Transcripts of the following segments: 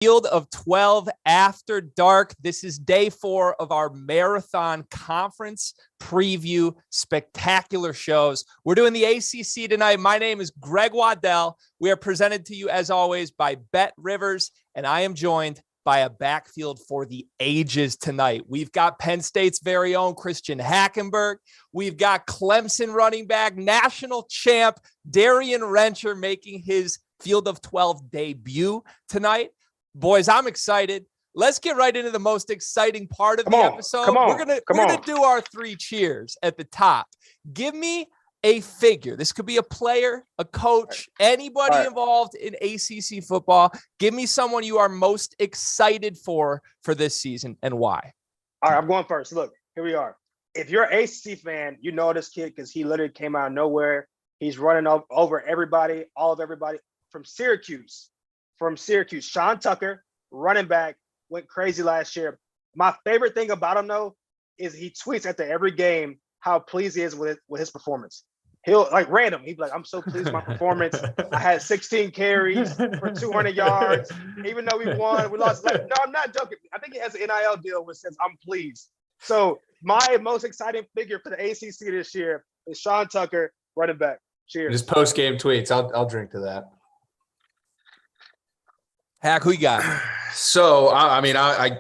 Field of 12 after dark. This is day 4 of our marathon conference preview spectacular shows. We're doing the ACC tonight. My name is Greg Waddell. We are presented to you as always by BetRivers, and I am joined by a backfield for the ages tonight. We've got Penn State's very own Christian Hackenberg. We've got Clemson running back, national champ Darien Rencher making his Field of 12 debut tonight. Boys, I'm excited. Let's get right into the most exciting part of the episode. We're gonna do our 3 cheers at the top. Give me a figure. This could be a player, a coach, anybody involved in ACC football. Give me someone you are most excited for this season and why. All right, I'm going first. Look, here we are. If you're an ACC fan, you know this kid because he literally came out of nowhere. He's running over everybody, all of everybody from Syracuse. Sean Tucker, running back, went crazy last year. My favorite thing about him, though, is he tweets after every game how pleased he is with his performance. He'll, like, random. He'd be like, I'm so pleased with my performance. I had 16 carries for 200 yards. Even though we won, we lost. Like, no, I'm not joking. I think he has an NIL deal which says I'm pleased. So my most exciting figure for the ACC this year is Sean Tucker, running back. Cheers. His post-game tweets. I'll drink to that. Hack, who you got? So, I mean,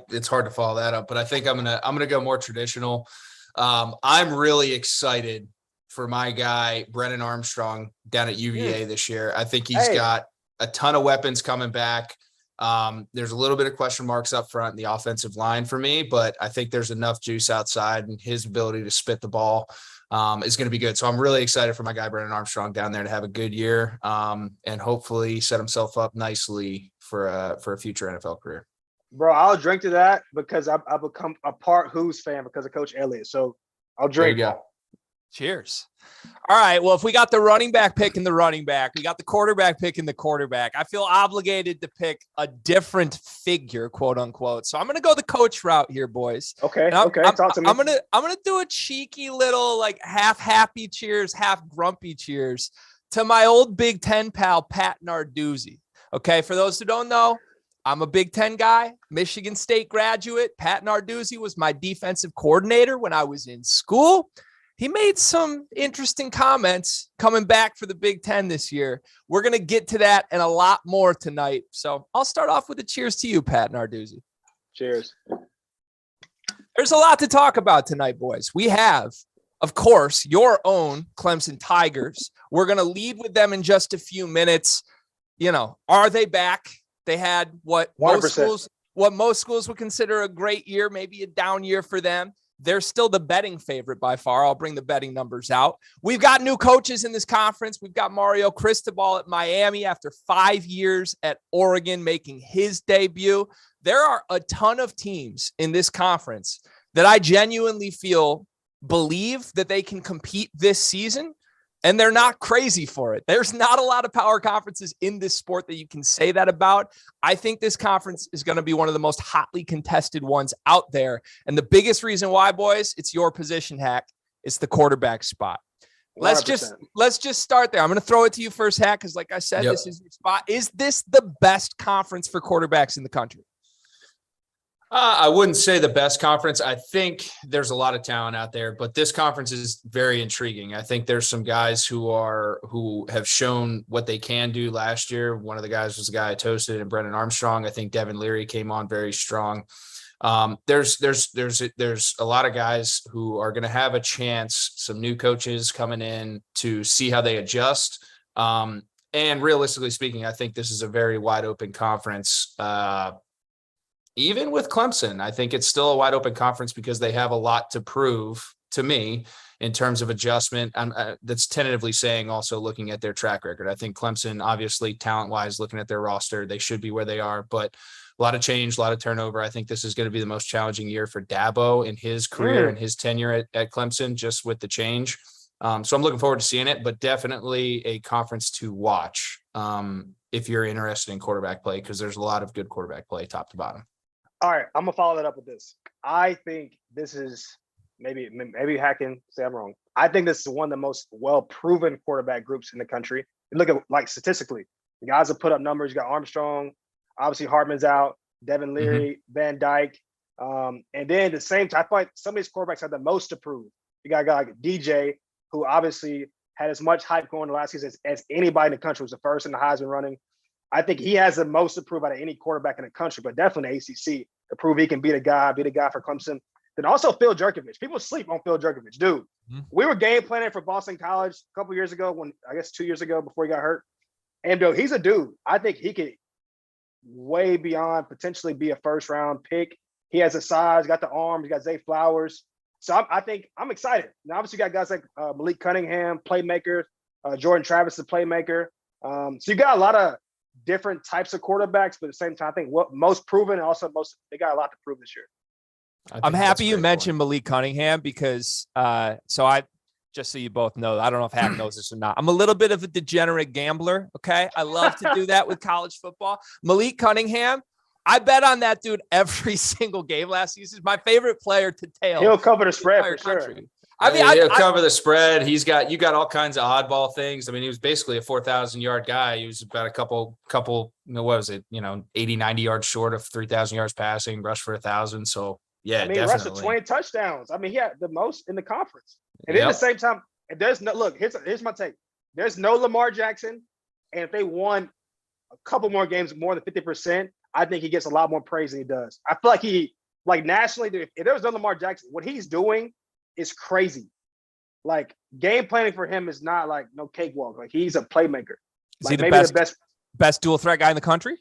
it's hard to follow that up, but I think I'm gonna go more traditional. I'm really excited for my guy Brennan Armstrong down at UVA this year. I think he's got a ton of weapons coming back. There's a little bit of question marks up front in the offensive line for me, but I think there's enough juice outside, and his ability to spit the ball is going to be good. So I'm really excited for my guy Brennan Armstrong down there to have a good year and hopefully set himself up nicely for a future NFL career. Bro, I'll drink to that because I've become a part Who's fan because of Coach Elliott. So I'll drink. There you go. Cheers. All right. Well, if we got the running back pick in the running back, we got the quarterback pick in the quarterback, I feel obligated to pick a different figure, quote unquote. So I'm going to go the coach route here, boys. Okay. Talk to me. I'm going to do a cheeky little, like, half happy cheers, half grumpy cheers to my old Big Ten pal, Pat Narduzzi. Okay. For those who don't know, I'm a Big Ten guy, Michigan State graduate. Pat Narduzzi was my defensive coordinator when I was in school. He made some interesting comments coming back for the Big Ten this year. We're going to get to that and a lot more tonight. So I'll start off with a cheers to you, Pat Narduzzi. Cheers. There's a lot to talk about tonight, boys. We have, of course, your own Clemson Tigers. We're going to lead with them in just a few minutes. You know, are they back? They had what most schools would consider a great year, maybe a down year for them. They're still the betting favorite by far. I'll bring the betting numbers out. We've got new coaches in this conference. We've got Mario Cristobal at Miami after 5 years at Oregon making his debut. There are a ton of teams in this conference that I genuinely believe that they can compete this season, and they're not crazy for it. There's not a lot of power conferences in this sport that you can say that about. I think this conference is going to be one of the most hotly contested ones out there. And the biggest reason why, boys, it's your position, Hack. It's the quarterback spot. Let's just start there. I'm going to throw it to you first, Hack, because like I said, This is your spot. Is this the best conference for quarterbacks in the country? I wouldn't say the best conference. I think there's a lot of talent out there, but this conference is very intriguing. I think there's some guys who have shown what they can do last year. One of the guys was the guy I toasted, and Brennan Armstrong. I think Devin Leary came on very strong. There's a lot of guys who are going to have a chance. Some new coaches coming in to see how they adjust. And realistically speaking, I think this is a very wide open conference. Even with Clemson, I think it's still a wide open conference because they have a lot to prove to me in terms of adjustment. That's tentatively saying also looking at their track record. I think Clemson, obviously talent-wise, looking at their roster, they should be where they are, but a lot of change, a lot of turnover. I think this is going to be the most challenging year for Dabo in his career and his tenure at Clemson, just with the change. So I'm looking forward to seeing it, but definitely a conference to watch if you're interested in quarterback play, because there's a lot of good quarterback play top to bottom. All right, I'm gonna follow that up with this. I think this is maybe Hacking say I'm wrong. I think this is one of the most well-proven quarterback groups in the country. You look at, like, statistically, the guys have put up numbers. You got Armstrong. Obviously, Hartman's out. Devin Leary, Van Dyke. And then at the same time, I feel like some of these quarterbacks have the most to prove. You got a guy like DJ, who obviously had as much hype going the last season as anybody in the country, was the first in the Heisman running. I think he has the most to prove out of any quarterback in the country, but definitely the ACC to prove he can be the guy for Clemson. Then also Phil Jerkovich. People sleep on Phil Jerkovich. Dude, we were game planning for Boston College a couple years ago, 2 years ago before he got hurt. And dude, he's a dude. I think he could way beyond potentially be a first-round pick. He has the size, got the arms, he got Zay Flowers. So I think I'm excited. Now, obviously, you got guys like Malik Cunningham, playmaker. Jordan Travis, the playmaker. So you got a lot of different types of quarterbacks, but at the same time, I think what most proven and also they got a lot to prove this year. I'm happy you mentioned Malik Cunningham because just so you both know, I don't know if Hack knows this or not. I'm a little bit of a degenerate gambler. Okay. I love to do that with college football. Malik Cunningham, I bet on that dude every single game last season. He's my favorite player to tail. He'll cover the spread for sure. I mean, he'll cover the spread. You got all kinds of oddball things. I mean, he was basically a 4,000 yard guy. He was about a couple, what was it? 80, 90 yards short of 3,000 yards passing, rushed for 1,000. So yeah, he rushed for 20 touchdowns. I mean, he had the most in the conference. And at the same time, there's no look. Here's my take. There's no Lamar Jackson, and if they won a couple more games, more than 50%, I think he gets a lot more praise than he does. I feel like nationally, if there was no Lamar Jackson, what he's doing is crazy. Like game planning for him is not like no cakewalk. Like he's a playmaker. Is he the best dual threat guy in the country?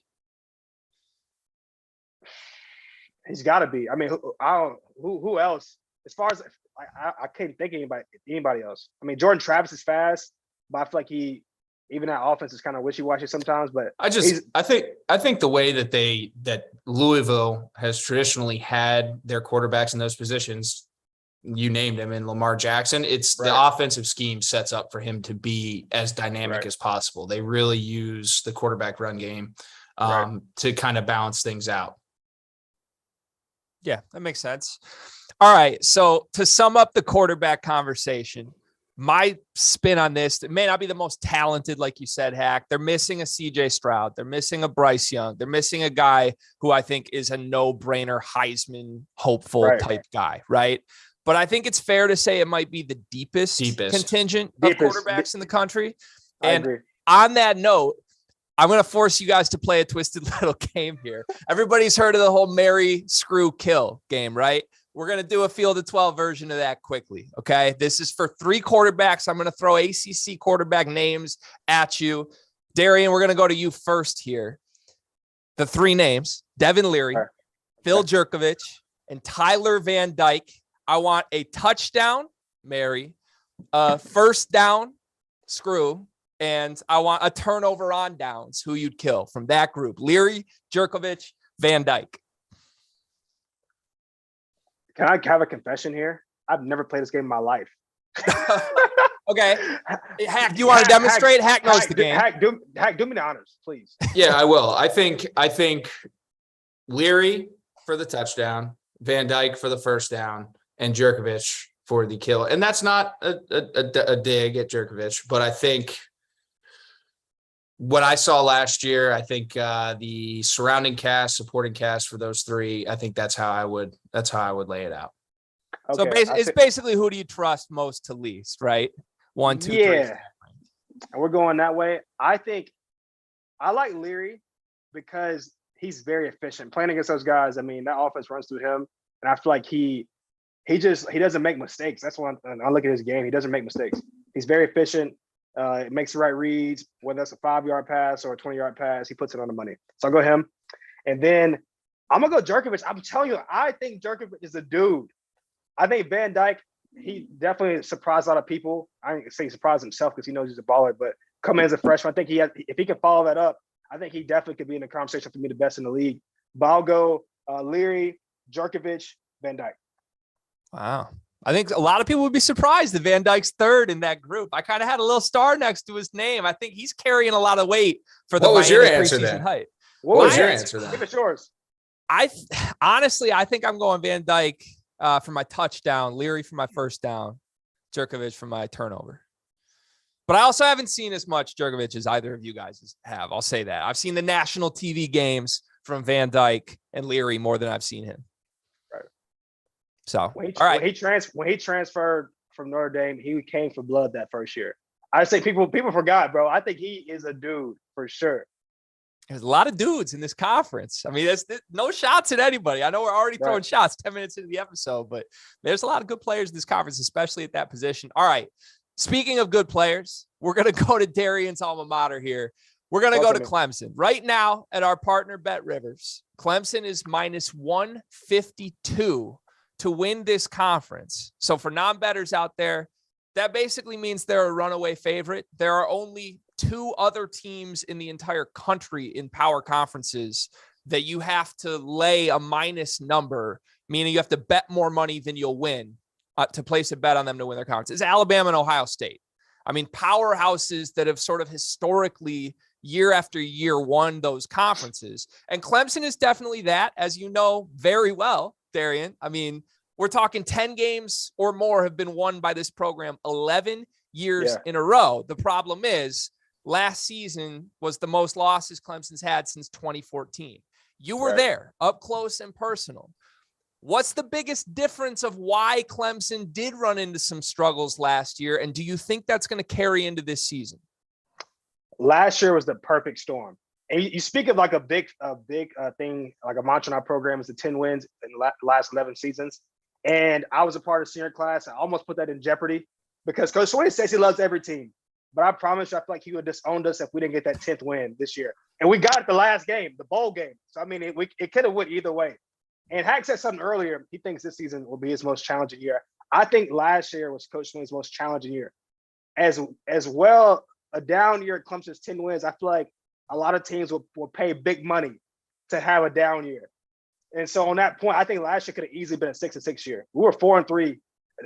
He's got to be. I mean, who else? As far as I can't think of anybody else. I mean, Jordan Travis is fast, but I feel like even that offense is kind of wishy-washy sometimes. But I think the way that Louisville has traditionally had their quarterbacks in those positions, you named him, in Lamar Jackson, it's the offensive scheme sets up for him to be as dynamic as possible. They really use the quarterback run game to kind of balance things out. Yeah, that makes sense. All right. So to sum up the quarterback conversation, my spin on this, it may not be the most talented, like you said, Hack. They're missing a CJ Stroud. They're missing a Bryce Young. They're missing a guy who I think is a no-brainer Heisman hopeful type guy, right? But I think it's fair to say it might be the deepest contingent of quarterbacks in the country. And on that note, I'm going to force you guys to play a twisted little game here. Everybody's heard of the whole marry, screw, kill game, right? We're going to do a field of 12 version of that quickly. Okay. This is for 3 quarterbacks. I'm going to throw ACC quarterback names at you. Darien, we're going to go to you first here. The 3 names, Devin Leary, Phil Jerkovich, and Tyler Van Dyke. I want a touchdown, marry, first down, screw, and I want a turnover on downs, who you'd kill from that group. Leary, Jerkovich, Van Dyke. Can I have a confession here? I've never played this game in my life. Okay. Hack, do you want to demonstrate? Hack knows the game. Hack, do me the honors, please. Yeah, I will. I think Leary for the touchdown, Van Dyke for the first down, and Jerkovich for the kill. And that's not a dig at Jerkovich, but I think what I saw last year, I think the surrounding cast, supporting cast for those 3, I think that's how I would lay it out. Okay, so it's basically who do you trust most to least, right? 1, 2, 3. And we're going that way. I think I like Leary because he's very efficient. Playing against those guys, I mean, that offense runs through him, and I feel like he doesn't make mistakes. That's why I look at his game. He doesn't make mistakes. He's very efficient. It makes the right reads, whether that's a 5-yard pass or a 20-yard pass, he puts it on the money. So I'll go him. And then I'm going to go Jerkovich. I'm telling you, I think Jerkovich is a dude. I think Van Dyke, he definitely surprised a lot of people. I ain't say he surprised himself because he knows he's a baller, but coming as a freshman, I think if he can follow that up, I think he definitely could be in the conversation for me the best in the league. But I'll go Leary, Jerkovich, Van Dyke. Wow. I think a lot of people would be surprised that Van Dyke's 3rd in that group. I kind of had a little star next to his name. I think he's carrying a lot of weight for the Miami preseason hype. What was your answer then? Give it yours. Honestly, I think I'm going Van Dyke for my touchdown, Leary for my first down, Jerkovich for my turnover. But I also haven't seen as much Jerkovich as either of you guys have. I'll say that. I've seen the national TV games from Van Dyke and Leary more than I've seen him. Right. So, all right. When he transferred from Notre Dame, he came for blood that first year. I say people forgot, bro. I think he is a dude for sure. There's a lot of dudes in this conference. I mean, there's no shots at anybody. I know we're already throwing shots 10 minutes into the episode, but there's a lot of good players in this conference, especially at that position. All right. Speaking of good players, we're going to go to Darien's alma mater here. We're going to go to Clemson. Right now at our partner BetRivers, Clemson is minus 152 to win this conference. So for non-bettors out there, that basically means they're a runaway favorite. There are only 2 other teams in the entire country in power conferences that you have to lay a minus number, meaning you have to bet more money than you'll win to place a bet on them to win their conference. It's Alabama and Ohio State. I mean, powerhouses that have sort of historically year after year won those conferences. And Clemson is definitely that, as you know very well, Darien. I mean, we're talking 10 games or more have been won by this program 11 years in a row. The problem is last season was the most losses Clemson's had since 2014. You were there up close and personal. What's the biggest difference of why Clemson did run into some struggles last year? And do you think that's going to carry into this season? Last year was the perfect storm. And you speak of like a big thing, like a mantra in our program is the 10 wins in the last 11 seasons. And I was a part of senior class. I almost put that in jeopardy because Coach Swain says he loves every team. But I promise you, I feel like he would have disowned us if we didn't get that 10th win this year. And we got it the last game, the bowl game. So, I mean, it could have went either way. And Hack said something earlier. He thinks this season will be his most challenging year. I think last year was Coach Swain's most challenging year. As well, a down year at Clemson's 10 wins, I feel like a lot of teams will pay big money to have a down year. And so on that point, I think last year could have easily been a 6-6 year. We were 4-3.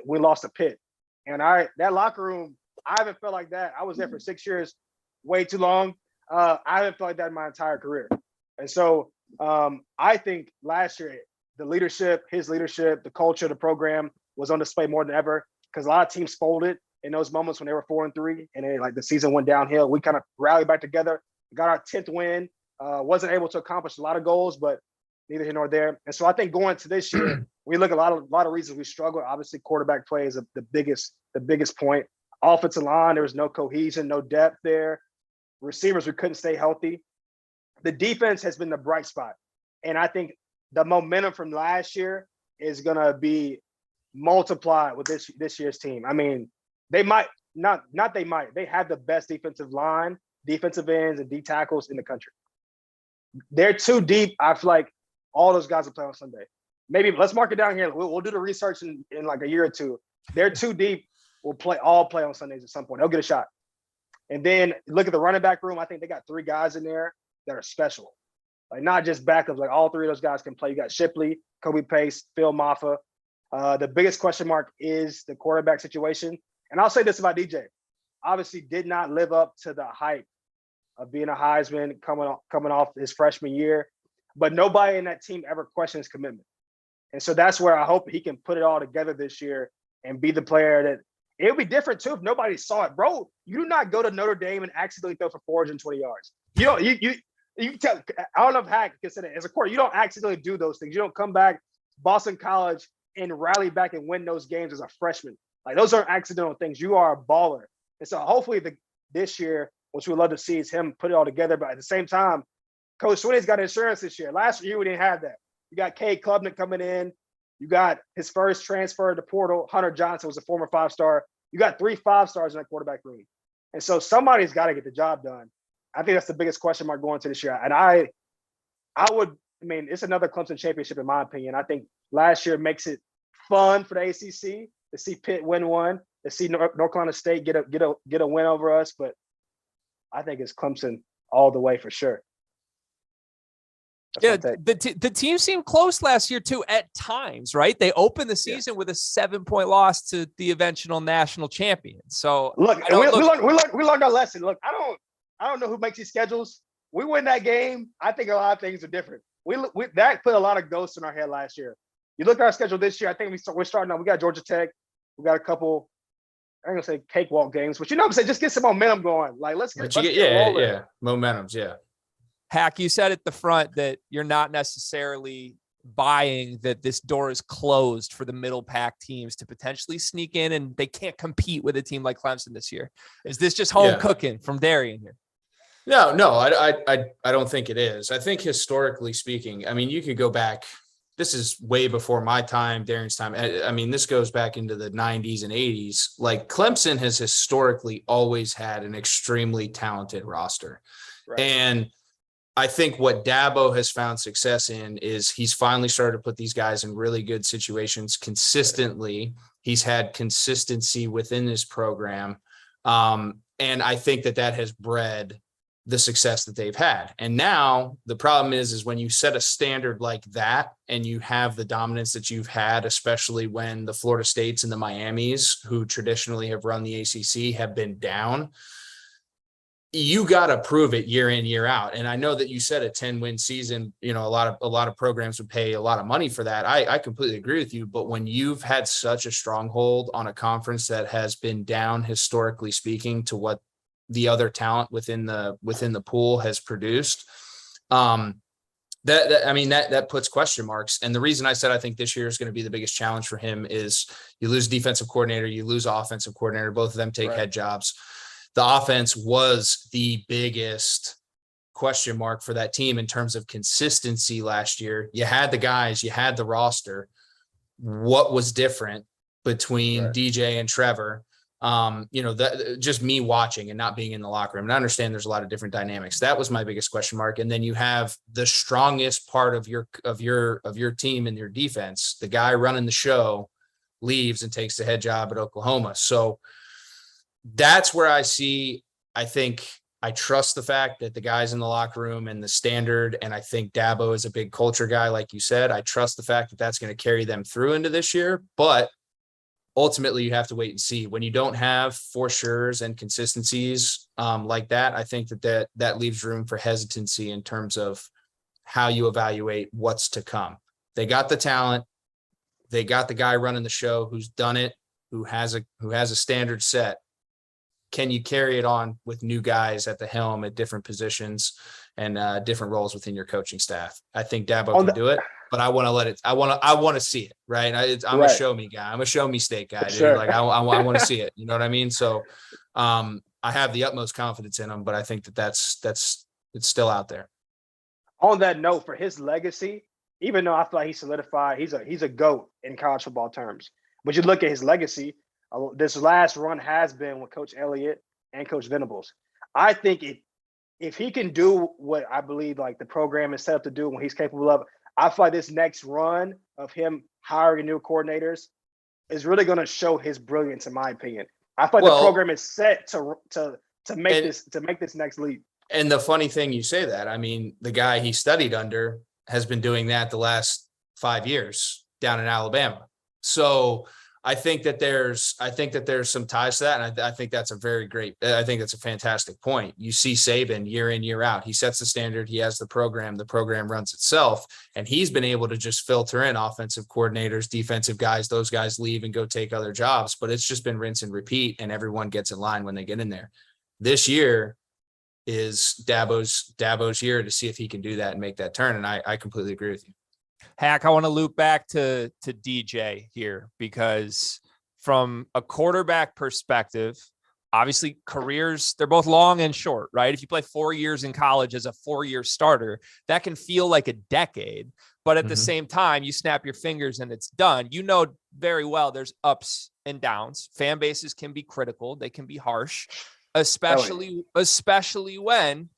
We lost to Pitt. And that locker room, I haven't felt like that. I was there for 6 years, way too long. I haven't felt like that in my entire career. And so I think last year, the leadership, his leadership, the culture of the program was on display more than ever because a lot of teams folded in those moments when they were 4-3 and then like the season went downhill. We kind of rallied back together, got our 10th win, wasn't able to accomplish a lot of goals, but neither here nor there. And so I think going to this year, we look at a lot of reasons we struggle. Obviously, quarterback play is the biggest point. Offensive line, there was no cohesion, no depth there. Receivers, we couldn't stay healthy. The defense has been the bright spot. And I think the momentum from last year is going to be multiplied with this year's team. I mean, they might not they might. They have the best defensive line, defensive ends, and D tackles in the country. They're too deep. I feel like all those guys will play on Sunday. Maybe let's mark it down here. We'll do the research in like a year or two. They're too deep. We'll play on Sundays at some point. They'll get a shot. And then look at the running back room. I think they got 3 guys in there that are special. Like not just backups, like all 3 of those guys can play. You got Shipley, Kobe Pace, Phil Maffa. The biggest question mark is the quarterback situation. And I'll say this about DJ. Obviously did not live up to the hype of being a Heisman coming off his freshman year. But nobody in that team ever questioned his commitment. And so that's where I hope he can put it all together this year and be the player that it would be different too if nobody saw it. Bro, you do not go to Notre Dame and accidentally throw for 420 yards. You tell, I don't know if Hack can say that as a quarterback, you don't accidentally do those things. You don't come back Boston College and rally back and win those games as a freshman. Like those aren't accidental things. You are a baller. And so hopefully this year, which we'd love to see, is him put it all together. But at the same time, Coach Swinney's got insurance this year. Last year, we didn't have that. You got Cade Klubnik coming in. You got his first transfer to the portal. Hunter Johnson was a former 5-star. You got 3 5-stars in that quarterback room. And so somebody's got to get the job done. I think that's the biggest question mark going to this year. And it's another Clemson championship in my opinion. I think last year makes it fun for the ACC to see Pitt win one, to see North Carolina State get a win over us. I think it's Clemson all the way for sure. That's the team seemed close last year too at times, right? They opened the season with a 7-point loss to the eventual national champion. So we learned our lesson. Look, I don't know who makes these schedules. We win that game. I think a lot of things are different. That put a lot of ghosts in our head last year. You look at our schedule this year. I think we're starting out. We got Georgia Tech. We got a couple. I'm gonna say cakewalk games, but you know what I'm saying. Just get some momentum going. Like let's get. Momentum's. Yeah. Hack, you said at the front that you're not necessarily buying that this door is closed for the middle pack teams to potentially sneak in, and they can't compete with a team like Clemson this year. Is this just home cooking from Darien here? No, I don't think it is. I think historically speaking, I mean, you could go back. This is way before my time, Darien's time. I mean, this goes back into the 90s and 80s. Like, Clemson has historically always had an extremely talented roster. Right. And I think what Dabo has found success in is he's finally started to put these guys in really good situations consistently. He's had consistency within this program. And I think that has bred the success that they've had. And now the problem is when you set a standard like that and you have the dominance that you've had, especially when the Florida States and the Miamis, who traditionally have run the ACC, have been down, you got to prove it year in, year out. And I know that you said a 10-win season, you know, a lot of programs would pay a lot of money for that. I completely agree with you. But when you've had such a stronghold on a conference that has been down, historically speaking, to what the other talent within the pool has produced, that puts question marks. And the reason I said I think this year is going to be the biggest challenge for him is you lose defensive coordinator, you lose offensive coordinator, both of them take head jobs. The offense was the biggest question mark for that team in terms of consistency last year. You had the guys, you had the roster. What was different between DJ and Trevor? That just me watching and not being in the locker room. And I understand there's a lot of different dynamics. That was my biggest question mark. And then you have the strongest part of your team and your defense. The guy running the show leaves and takes the head job at Oklahoma. So that's where I think I trust the fact that the guys in the locker room and the standard, and I think Dabo is a big culture guy, like you said. I trust the fact that that's going to carry them through into this year, but ultimately you have to wait and see. When you don't have for sures and consistencies like that, I think that leaves room for hesitancy in terms of how you evaluate what's to come. They got the talent. They got the guy running the show who's done it, who has a standard set. Can you carry it on with new guys at the helm at different positions and different roles within your coaching staff? I think Dabo can do it, but I want to see it, right? I'm a show me guy. I'm a show me state guy. Sure. Like I want to see it. You know what I mean? So I have the utmost confidence in him, but I think it's still out there. On that note, for his legacy, even though I feel like he's solidified, he's a GOAT in college football terms. But you look at his legacy, this last run has been with Coach Elliott and Coach Venables. I think if he can do what I believe like the program is set up to do when he's capable of, I feel like this next run of him hiring new coordinators is really going to show his brilliance, in my opinion. I feel like the program is set to make this next leap. And the funny thing you say that, I mean, the guy he studied under has been doing that the last 5 years down in Alabama. So I think that there's some ties to that. And I think that's a fantastic point. You see Saban year in, year out, he sets the standard, he has the program runs itself, and he's been able to just filter in offensive coordinators, defensive guys, those guys leave and go take other jobs, but it's just been rinse and repeat and everyone gets in line when they get in there. This year is Dabo's year to see if he can do that and make that turn. And I completely agree with you. Hack, I want to loop back to DJ here, because from a quarterback perspective, obviously careers, they're both long and short, right? If you play 4 years in college as a 4-year starter, that can feel like a decade. But at the same time, you snap your fingers and it's done. You know very well there's ups and downs. Fan bases can be critical. They can be harsh, especially when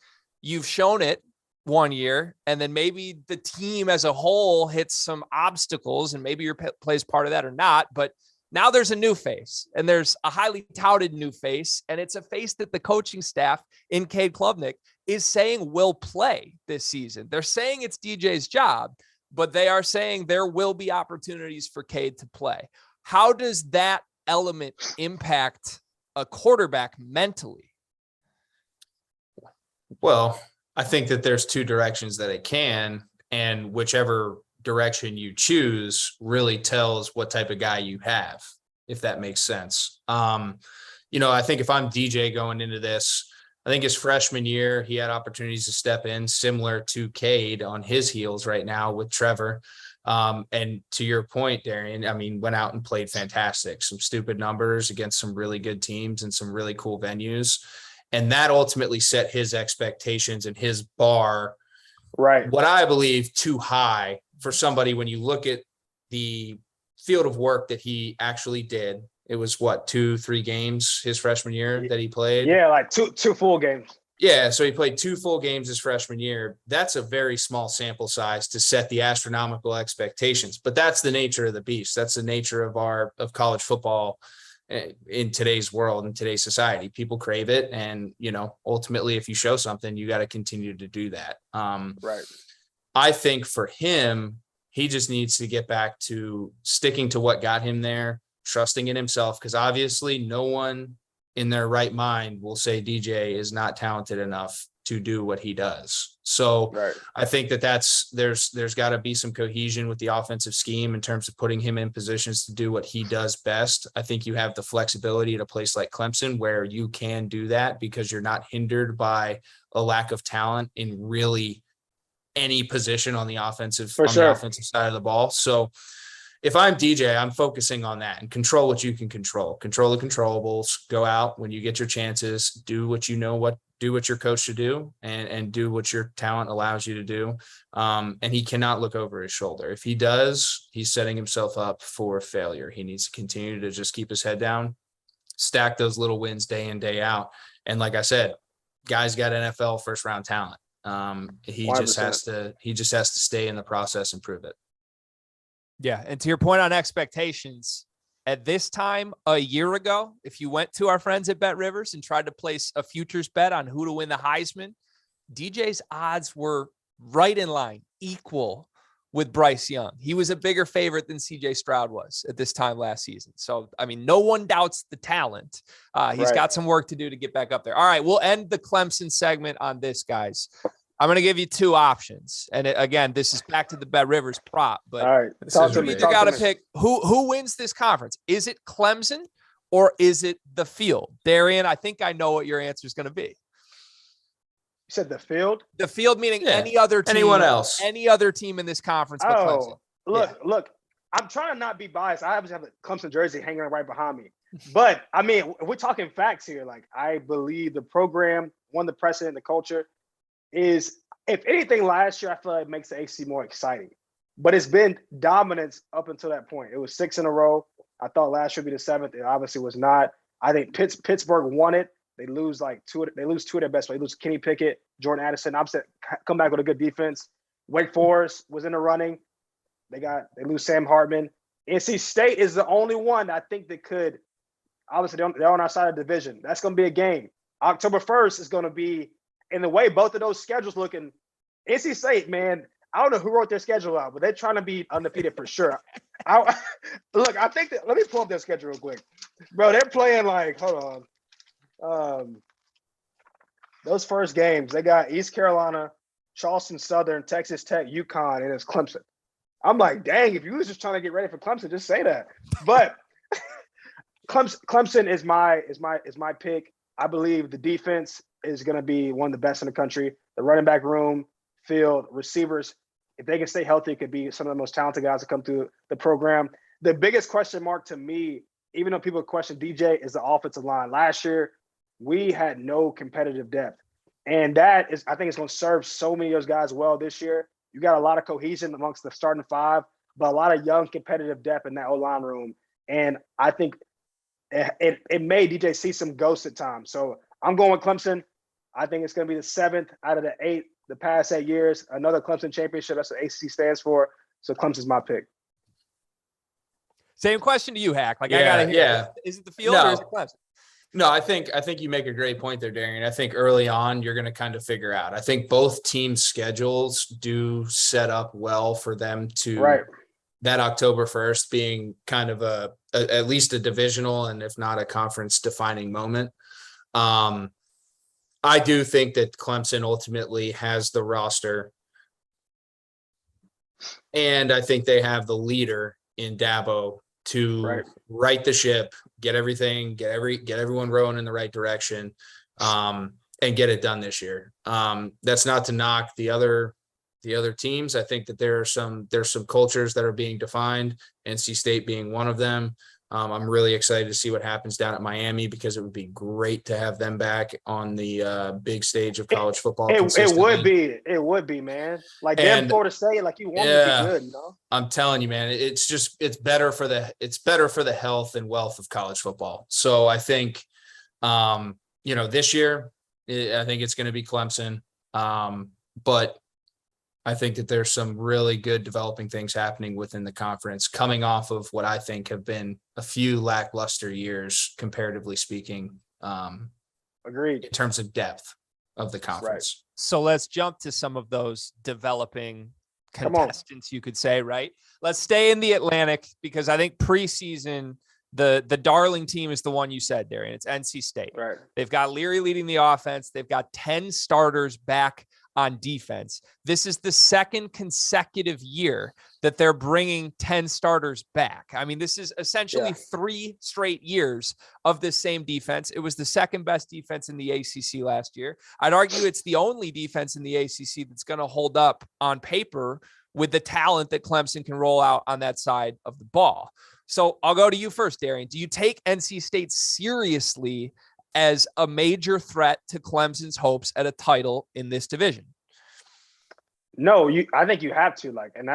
you've shown it 1 year, and then maybe the team as a whole hits some obstacles, and maybe your plays part of that or not. But now there's a new face, and there's a highly touted new face, and it's a face that the coaching staff in Cade Klubnik is saying will play this season. They're saying it's DJ's job, but they are saying there will be opportunities for Cade to play. How does that element impact a quarterback mentally? Well, I think that there's two directions that it can, and whichever direction you choose really tells what type of guy you have, if that makes sense. I think if I'm DJ going into this, I think his freshman year, he had opportunities to step in similar to Cade on his heels right now with Trevor. And to your point, Darien, I mean, went out and played fantastic, some stupid numbers against some really good teams and some really cool venues. And that ultimately set his expectations and his bar, right, what I believe, too high for somebody. When you look at the field of work that he actually did, it was what, 2-3 games his freshman year that he played? Yeah, like two full games. Yeah, so he played 2 full games his freshman year. That's a very small sample size to set the astronomical expectations, but that's the nature of the beast. That's the nature of college football in today's world, in today's society. People crave it, and ultimately, if you show something, you got to continue to do that. Right. I think for him, he just needs to get back to sticking to what got him there, trusting in himself, because obviously no one in their right mind will say DJ is not talented enough to do what he does. So right. I think there's got to be some cohesion with the offensive scheme in terms of putting him in positions to do what he does best. I think you have the flexibility at a place like Clemson where you can do that because you're not hindered by a lack of talent in really any position on the offensive the offensive side of the ball. So if I'm DJ, I'm focusing on that and control what you can control the controllables, go out when you get your chances, do what you're coached to do and do what your talent allows you to do. And he cannot look over his shoulder. If he does, he's setting himself up for failure. He needs to continue to just keep his head down, stack those little wins day in, day out. And like I said, guy's got NFL first round talent. He 100%. just has to stay in the process and prove it. Yeah. And to your point on expectations, at this time a year ago, if you went to our friends at BetRivers and tried to place a futures bet on who to win the Heisman, DJ's odds were right in line, equal with Bryce Young. He was a bigger favorite than CJ Stroud was at this time last season. So, I mean, no one doubts the talent. He's got some work to do to get back up there. All right, we'll end the Clemson segment on this, guys. I'm going to give you 2 options. And again, this is back to the BetRivers prop. But all right, you either got to pick who wins this conference. Is it Clemson or is it the field? Darien, I think I know what your answer is going to be. You said the field? The field meaning any other team. Anyone else. Any other team in this conference but Clemson. Look, I'm trying to not be biased. I obviously have a Clemson jersey hanging right behind me. But, I mean, we're talking facts here. Like, I believe the program, the precedent, the culture, is, if anything, last year I feel like it makes the ACC more exciting. But it's been dominance up until that point. It was 6 in a row. I thought last year would be the 7th. It obviously was not. I think Pittsburgh won it. They lose 2 of their best players. They lose Kenny Pickett, Jordan Addison. Obviously, come back with a good defense. Wake Forest was in the running. They lose Sam Hartman. NC State is the only one I think that could. Obviously, they're on our side of the division. That's going to be a game. October 1st is going to be. In the way both of those schedules looking, NC State, man, I don't know who wrote their schedule out, but they're trying to be undefeated for sure. I think that, let me pull up their schedule real quick. Bro, they're playing like, hold on. Those first games, they got East Carolina, Charleston Southern, Texas Tech, UConn, and it's Clemson. I'm like, dang, if you was just trying to get ready for Clemson, just say that. But Clemson is my pick. I believe the defense is going to be one of the best in the country. The running back room, field, receivers, if they can stay healthy, it could be some of the most talented guys that come through the program. The biggest question mark to me, even though people question DJ, is the offensive line. Last year, we had no competitive depth. And that is, I think it's going to serve so many of those guys well this year. You got a lot of cohesion amongst the starting 5, but a lot of young competitive depth in that O-line room. And I think it made DJ see some ghosts at times. So I'm going with Clemson. I think it's going to be the 7th out of the 8 the past 8 years. Another Clemson championship. That's what ACC stands for. So Clemson's my pick. Same question to you, Hack. Like, I got to hear. Is it the field or is it Clemson? No, I think you make a great point there, Darien. I think early on you're going to kind of figure out. I think both teams' schedules do set up well for them to that October 1st being kind of at least a divisional and if not a conference defining moment. I do think that Clemson ultimately has the roster, and I think they have the leader in Dabo to right the ship, get everyone rowing in the right direction, and and get it done this year. That's not to knock the other teams. I think that there's some cultures that are being defined, NC State being one of them. I'm really excited to see what happens down at Miami, because it would be great to have them back on the big stage of college football. It would be, man. Like them Florida State, like you want them to be good, you know? I'm telling you, man, it's better for the health and wealth of college football. So I think, this year, I think it's going to be Clemson. But I think that there's some really good developing things happening within the conference, coming off of what I think have been a few lackluster years, comparatively speaking. Agreed. In terms of depth of the conference. Right. So let's jump to some of those developing contestants, you could say, right? Let's stay in the Atlantic, because I think preseason, the darling team is the one you said, Darien. It's NC State. Right. They've got Leary leading the offense. They've got 10 starters back on defense. This is the second consecutive year that they're bringing 10 starters back. I mean, this is essentially 3 straight years of this same defense. It was the second best defense in the ACC last year. I'd argue it's the only defense in the ACC that's going to hold up on paper with the talent that Clemson can roll out on that side of the ball. So I'll go to you first, Darien. Do you take NC State seriously as a major threat to Clemson's hopes at a title in this division? No, I think you have to, and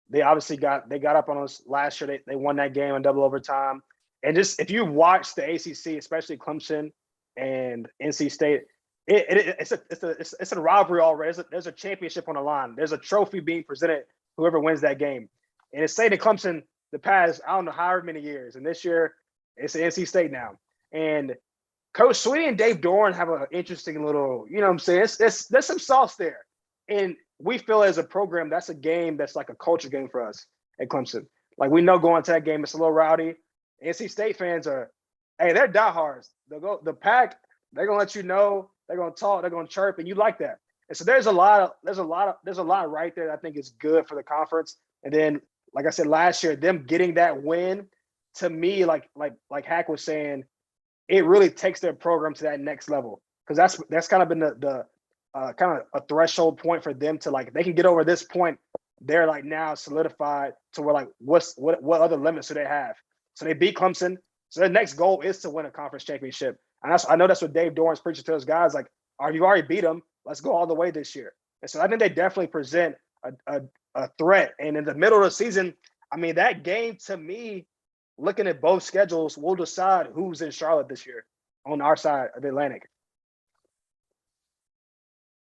they obviously got up on us last year. They won that game in double overtime. And just, if you watch the ACC, especially Clemson and NC State, it's a rivalry already. There's a championship on the line. There's a trophy being presented whoever wins that game. And it's stayed in Clemson the past, I don't know, however many years. And this year, it's NC State now. And Coach Sweeney and Dave Doran have an interesting little, you know what I'm saying? There's some sauce there. And we feel as a program, that's a game that's like a culture game for us at Clemson. Like, we know going to that game, it's a little rowdy. NC State fans they're diehards. The Pack, they're going to let you know, they're going to talk, they're going to chirp, and you like that. And so there's a lot right there that I think is good for the conference. And then, like I said, last year, them getting that win, to me, like Hack was saying, it really takes their program to that next level, because that's kind of been the kind of a threshold point for them to, they can get over this point. They're now solidified to where what other limits do they have? So they beat Clemson. So their next goal is to win a conference championship. And I know that's what Dave Doran's preaching to his guys. You've already beat them. Let's go all the way this year. And so I think they definitely present a threat. And in the middle of the season, I mean, that game, to me, looking at both schedules, will decide who's in Charlotte this year on our side of the Atlantic.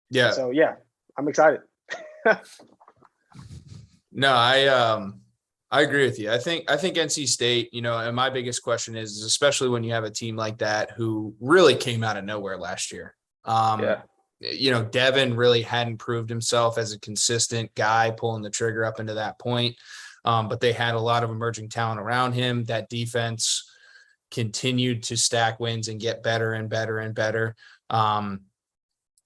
Yeah. So I'm excited. No, I agree with you. I think NC State, and my biggest question is especially when you have a team like that who really came out of nowhere last year. Devin really hadn't proved himself as a consistent guy pulling the trigger up into that point. But they had a lot of emerging talent around him. That defense continued to stack wins and get better and better and better.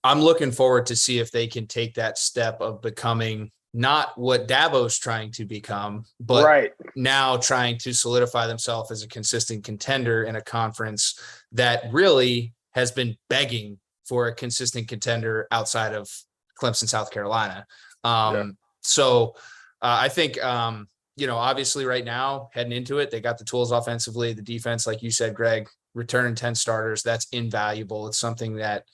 I'm looking forward to see if they can take that step of becoming not what Dabo's trying to become, but now trying to solidify themselves as a consistent contender in a conference that really has been begging for a consistent contender outside of Clemson, South Carolina. So I think, obviously right now heading into it, they got the tools offensively, the defense, like you said, Greg, returning 10 starters. That's invaluable. It's something that,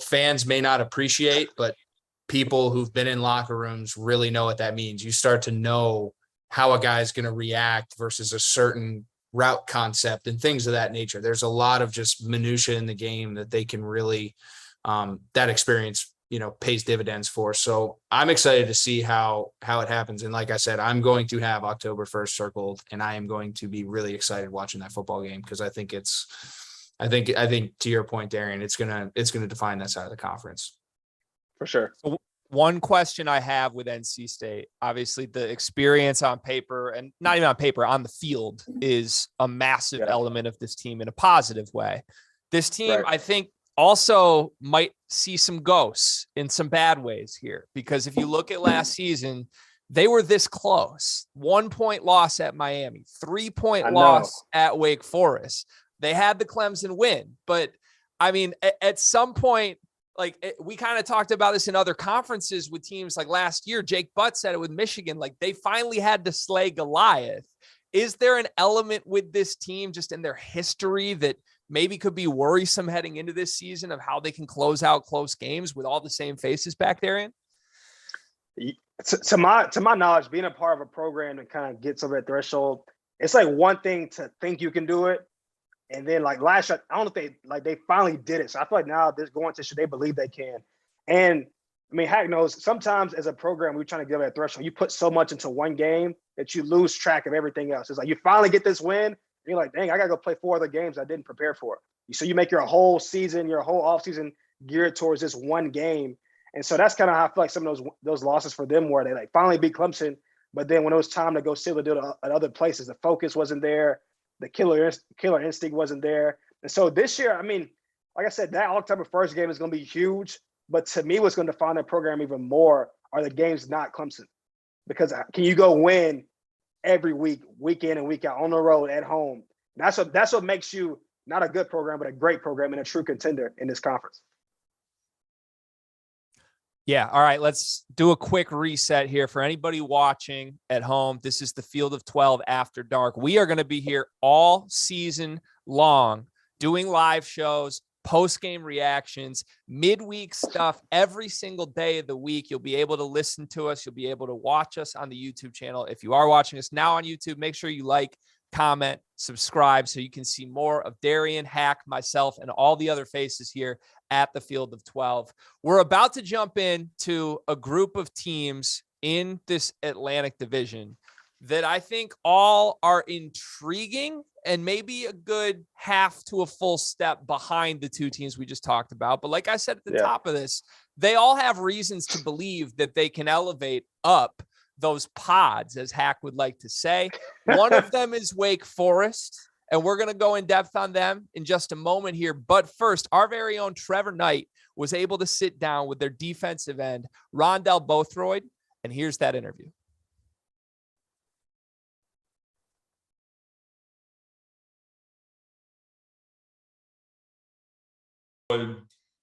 fans may not appreciate, but people who've been in locker rooms really know what that means. You start to know how a guy's going to react versus a certain route concept and things of that nature. There's a lot of just minutia in the game that they can really, that experience, pays dividends for. So I'm excited to see how it happens. And like I said, I'm going to have October 1st circled, and I am going to be really excited watching that football game, because I think I think to your point, Darien, it's going to define that side of the conference. For sure. One question I have with NC State, obviously the experience on paper, and not even on paper, on the field, is a massive element of this team in a positive way. This team, I think, also might see some ghosts in some bad ways here, because if you look at last season, they were this close. 1-point loss at Miami, 3-point loss at Wake Forest. They had the Clemson win, but I mean, at some point, like we kind of talked about this in other conferences with teams like last year. Jake Butt said it with Michigan. Like they finally had to slay Goliath. Is there an element with this team just in their history that maybe could be worrisome heading into this season of how they can close out close games with all the same faces back there in? To my knowledge, being a part of a program that kind of gets over that threshold, it's like one thing to think you can do it. And then like last year, I don't know if they finally did it. So I feel like now they're going to show they believe they can. And I mean, Hack knows sometimes as a program, we're trying to get over that threshold. You put so much into one game that you lose track of everything else. It's like you finally get this win. And you're like, dang, I got to go play 4 other games I didn't prepare for. So you make your whole season, your whole offseason geared towards this one game. And so that's kind of how I feel like some of those losses for them were. They like finally beat Clemson, but then when it was time to go seal the deal at other places, the focus wasn't there. The killer instinct wasn't there. And so this year, I mean, like I said, that October 1st game is going to be huge. But to me, what's going to define the program even more are the games not Clemson. Because can you go win every week, week in and week out, on the road, at home? That's what makes you not a good program, but a great program and a true contender in this conference. Yeah. All right. Let's do a quick reset here for anybody watching at home. This is the Field of 12 After Dark. We are going to be here all season long doing live shows, post-game reactions, midweek stuff every single day of the week. You'll be able to listen to us. You'll be able to watch us on the YouTube channel. If you are watching us now on YouTube, make sure you like, comment, subscribe so you can see more of Darien, Hack, myself, and all the other faces here at the Field of 12. We're about to jump into a group of teams in this Atlantic Division that I think all are intriguing and maybe a good half to a full step behind the 2 teams we just talked about. But like I said at the top of this, they all have reasons to believe that they can elevate up those pods, as Hack would like to say. One of them is Wake Forest, and we're going to go in depth on them in just a moment here. But first, our very own Trevor Knight was able to sit down with their defensive end, Rondell Bothroyd, and here's that interview.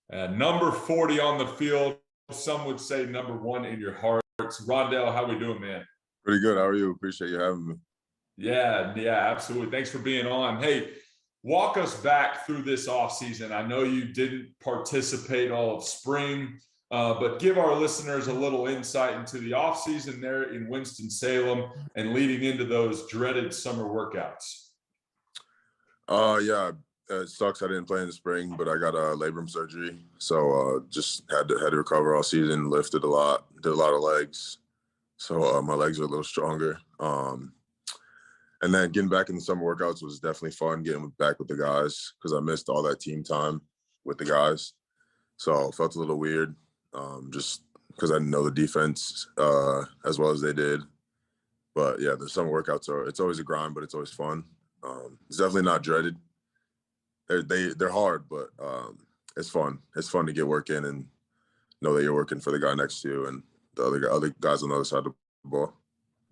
Number 40 on the field. Some would say number 1 in your hearts. Rondell, how we doing, man? Pretty good. How are you? Appreciate you having me. Yeah, absolutely. Thanks for being on. Hey, walk us back through this offseason. I know you didn't participate all of spring, but give our listeners a little insight into the offseason there in Winston-Salem and leading into those dreaded summer workouts. Yeah, it sucks I didn't play in the spring, but I got a labrum surgery. So just had to recover all season, lifted a lot, did a lot of legs. So my legs are a little stronger. And then getting back in the summer workouts was definitely fun, getting back with the guys because I missed all that team time with the guys. So it felt a little weird just because I didn't know the defense as well as they did. But yeah, the summer workouts it's always a grind, but it's always fun. It's definitely not dreaded. They're hard, but it's fun. It's fun to get work in and know that you're working for the guy next to you and the other guys on the other side of the ball.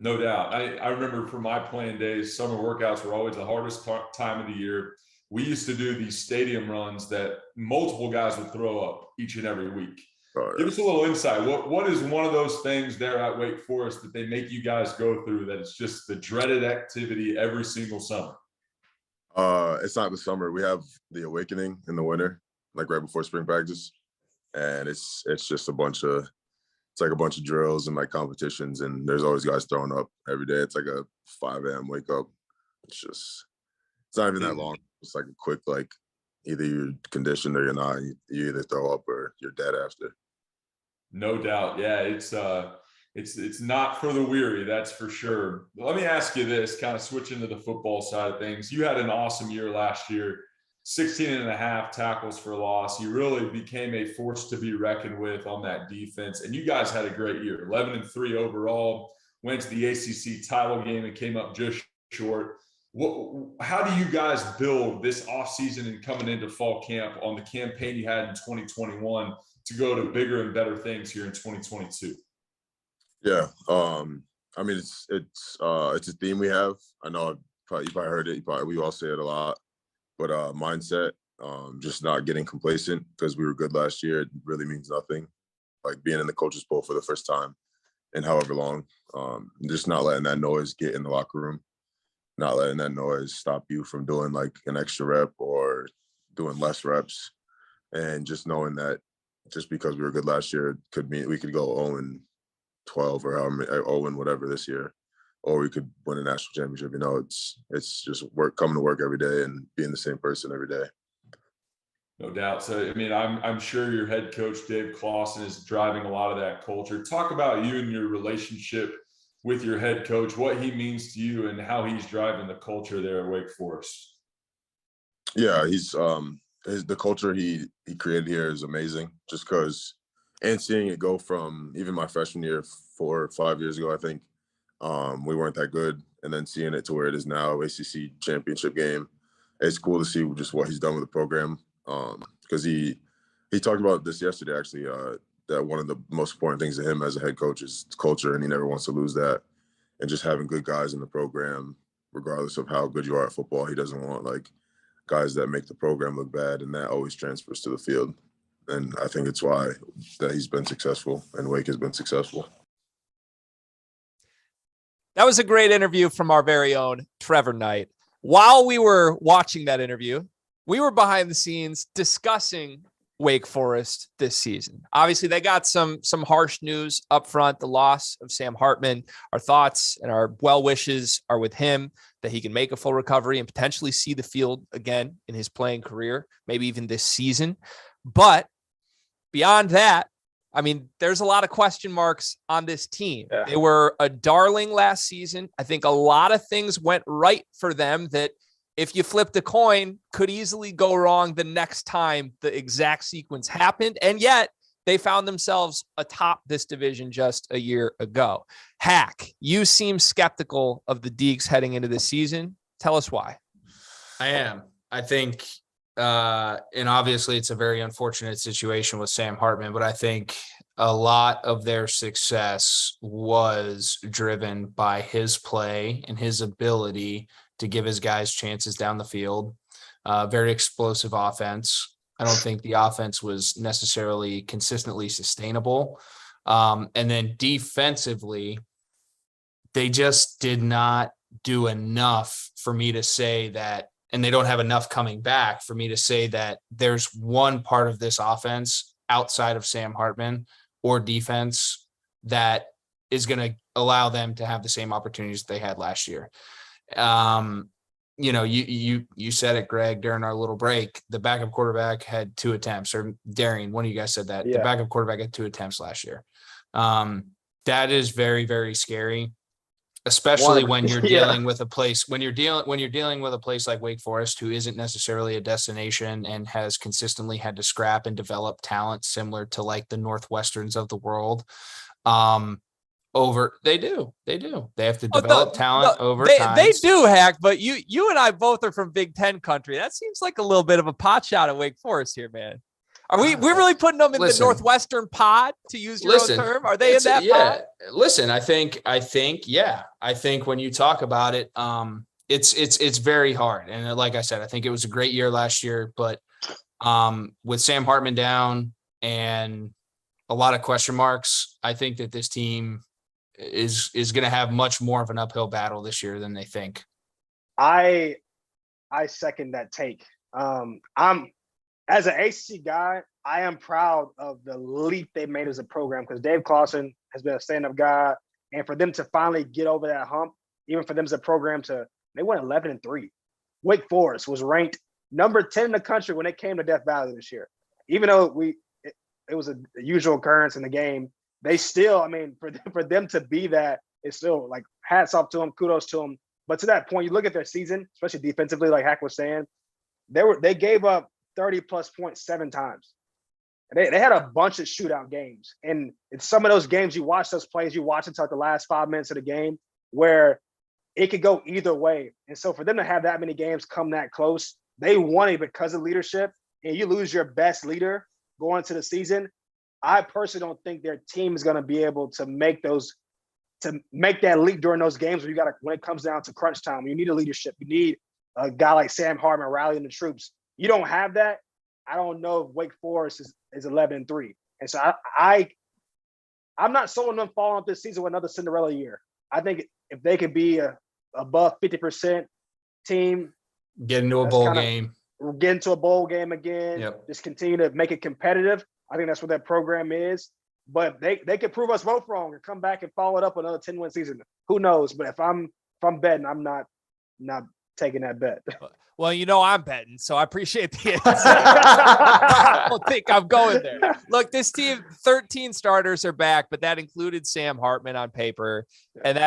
No doubt. I remember from my playing days, summer workouts were always the hardest time of the year. We used to do these stadium runs that multiple guys would throw up each and every week. Oh, yeah. Give us a little insight. What is one of those things there at Wake Forest that they make you guys go through that it's just the dreaded activity every single summer? It's not the summer. We have the awakening in the winter, like right before spring practice. And it's just a bunch of drills and like competitions, and there's always guys throwing up every day. It's like a 5 a.m. wake up. It's not even that long. It's like a quick, like either you're conditioned or you're not. You either throw up or you're dead after. No doubt. Yeah, it's not for the weary, that's for sure. Let me ask you this, kind of switching to the football side of things. You had an awesome year last year, 16.5 tackles for loss. You really became a force to be reckoned with on that defense. And you guys had a great year, 11-3 overall, went to the ACC title game and came up just short. How do you guys build this offseason and coming into fall camp on the campaign you had in 2021 to go to bigger and better things here in 2022? Yeah. I mean, it's a theme we have. I know you probably heard it. We all say it a lot, but mindset just not getting complacent because we were good last year. It really means nothing. Like being in the coaches poll for the first time in however long, just not letting that noise get in the locker room, not letting that noise stop you from doing like an extra rep or doing less reps, and just knowing that just because we were good last year could mean we could go 0-12 or 0 whatever this year, or we could win a national championship. You know, it's just coming to work every day and being the same person every day. No doubt. So, I mean, I'm sure your head coach, Dave Clawson, is driving a lot of that culture. Talk about you and your relationship with your head coach, what he means to you and how he's driving the culture there at Wake Forest. Yeah, he's the culture he created here is amazing, just because, and seeing it go from even my freshman year 4 or 5 years ago, I think we weren't that good, and then seeing it to where it is now, ACC championship game. It's cool to see just what he's done with the program. Because he talked about this yesterday, actually, that one of the most important things to him as a head coach is culture, and he never wants to lose that. And just having good guys in the program, regardless of how good you are at football, he doesn't want like guys that make the program look bad, and that always transfers to the field. And I think it's why that he's been successful and Wake has been successful. That was a great interview from our very own Trevor Knight. While we were watching that interview, we were behind the scenes discussing Wake Forest this season. Obviously, they got some harsh news up front, the loss of Sam Hartman. Our thoughts and our well wishes are with him, that he can make a full recovery and potentially see the field again in his playing career, maybe even this season. But beyond that, I mean, there's a lot of question marks on this team. Yeah. They were a darling last season. I think a lot of things went right for them that, if you flipped a coin, could easily go wrong the next time the exact sequence happened. And yet they found themselves atop this division just a year ago. Hack, you seem skeptical of the Deacs heading into this season. Tell us why. I am. I think, and obviously it's a very unfortunate situation with Sam Hartman, but I think a lot of their success was driven by his play and his ability to give his guys chances down the field. Very explosive offense. I don't think the offense was necessarily consistently sustainable. And then defensively, they just did not do enough for me to say that, and they don't have enough coming back for me to say that there's one part of this offense outside of Sam Hartman or defense that is going to allow them to have the same opportunities they had last year. You know, you said it, Greg, during our little break, the backup quarterback had 2 attempts, or Darien, one of you guys said that. Yeah. The backup quarterback had 2 attempts last year. That is very, very scary, especially when you're dealing with a place, when you're dealing with a place like Wake Forest, who isn't necessarily a destination and has consistently had to scrap and develop talent similar to like the Northwesterns of the world. They have to develop talent over time. They do, Hack, but you and I both are from Big Ten country. That seems like a little bit of a pot shot at Wake Forest here, man. Are we're really putting them in the Northwestern pod, to use your own term? Are they in that pod? Listen, I think when you talk about it, it's very hard. And like I said, I think it was a great year last year, but with Sam Hartman down and a lot of question marks, I think that this team is going to have much more of an uphill battle this year than they think. I second that take. I'm, as an ACC guy, I am proud of the leap they made as a program, because Dave Clawson has been a stand-up guy, and for them to finally get over that hump, even for them as a program they went 11-3. Wake Forest was ranked number 10 in the country when it came to Death Valley this year. Even though it was a usual occurrence in the game, they still, I mean, for them to be that, it's still like hats off to them, kudos to them. But to that point, you look at their season, especially defensively, like Hack was saying, they gave up 30+ points 7 times. And they had a bunch of shootout games. And it's some of those games, you watch those plays, you watch until like the last 5 minutes of the game where it could go either way. And so for them to have that many games come that close, they won it because of leadership. And you lose your best leader going into the season, I personally don't think their team is going to be able to make that leap during those games when it comes down to crunch time. You need a leadership. You need a guy like Sam Hartman rallying the troops. you don't have that. I don't know if Wake Forest is 11-3. And so I'm not sold on them falling off this season with another Cinderella year. I think if they could be above 50% team, get into a bowl game, get into a bowl game again, just continue to make it competitive. I think that's what that program is. But they could prove us both wrong and come back and follow it up with another 10-win season. Who knows? But if I'm betting, I'm not taking that bet. Well, I'm betting, so I appreciate the answer. I don't think I'm going there. Look, this team, 13 starters are back, but that included Sam Hartman on paper. And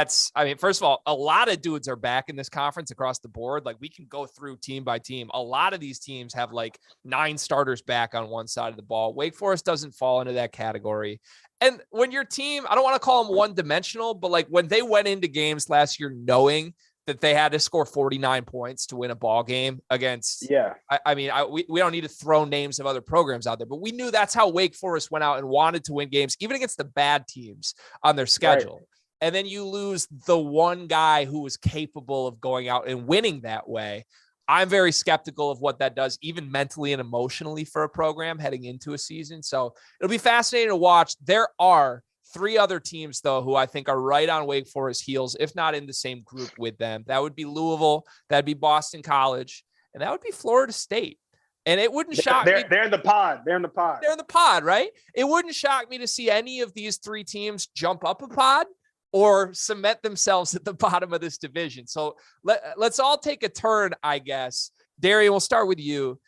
first of all, a lot of dudes are back in this conference across the board. Like, we can go through team by team. A lot of these teams have like 9 starters back on one side of the ball. Wake Forest doesn't fall into that category. And when your team, I don't want to call them one-dimensional, but like when they went into games last year knowing that they had to score 49 points to win a ball game against. Yeah. We don't need to throw names of other programs out there, but we knew that's how Wake Forest went out and wanted to win games, even against the bad teams on their schedule. Right. And then you lose the one guy who was capable of going out and winning that way. I'm very skeptical of what that does, even mentally and emotionally, for a program heading into a season. So it'll be fascinating to watch. There are 3 other teams, though, who I think are right on Wake Forest heels, if not in the same group with them. That would be Louisville, that'd be Boston College, and that would be Florida State. And it wouldn't shock me. They're in the pod. They're in the pod. They're in the pod, right? It wouldn't shock me to see any of these 3 teams jump up a pod or cement themselves at the bottom of this division. So let's all take a turn, I guess. Darien, we'll start with you.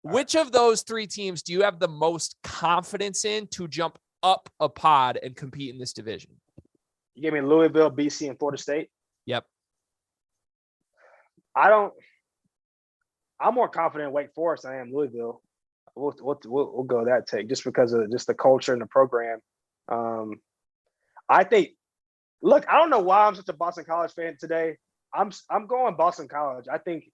Which of those 3 teams do you have the most confidence in to jump up a pod and compete in this division? You gave me Louisville, BC, and Florida State. Yep. I'm more confident in Wake Forest than I am Louisville. We'll go that take just because of just the culture and the program. I think. Look, I don't know why I'm such a Boston College fan today. I'm going Boston College. I think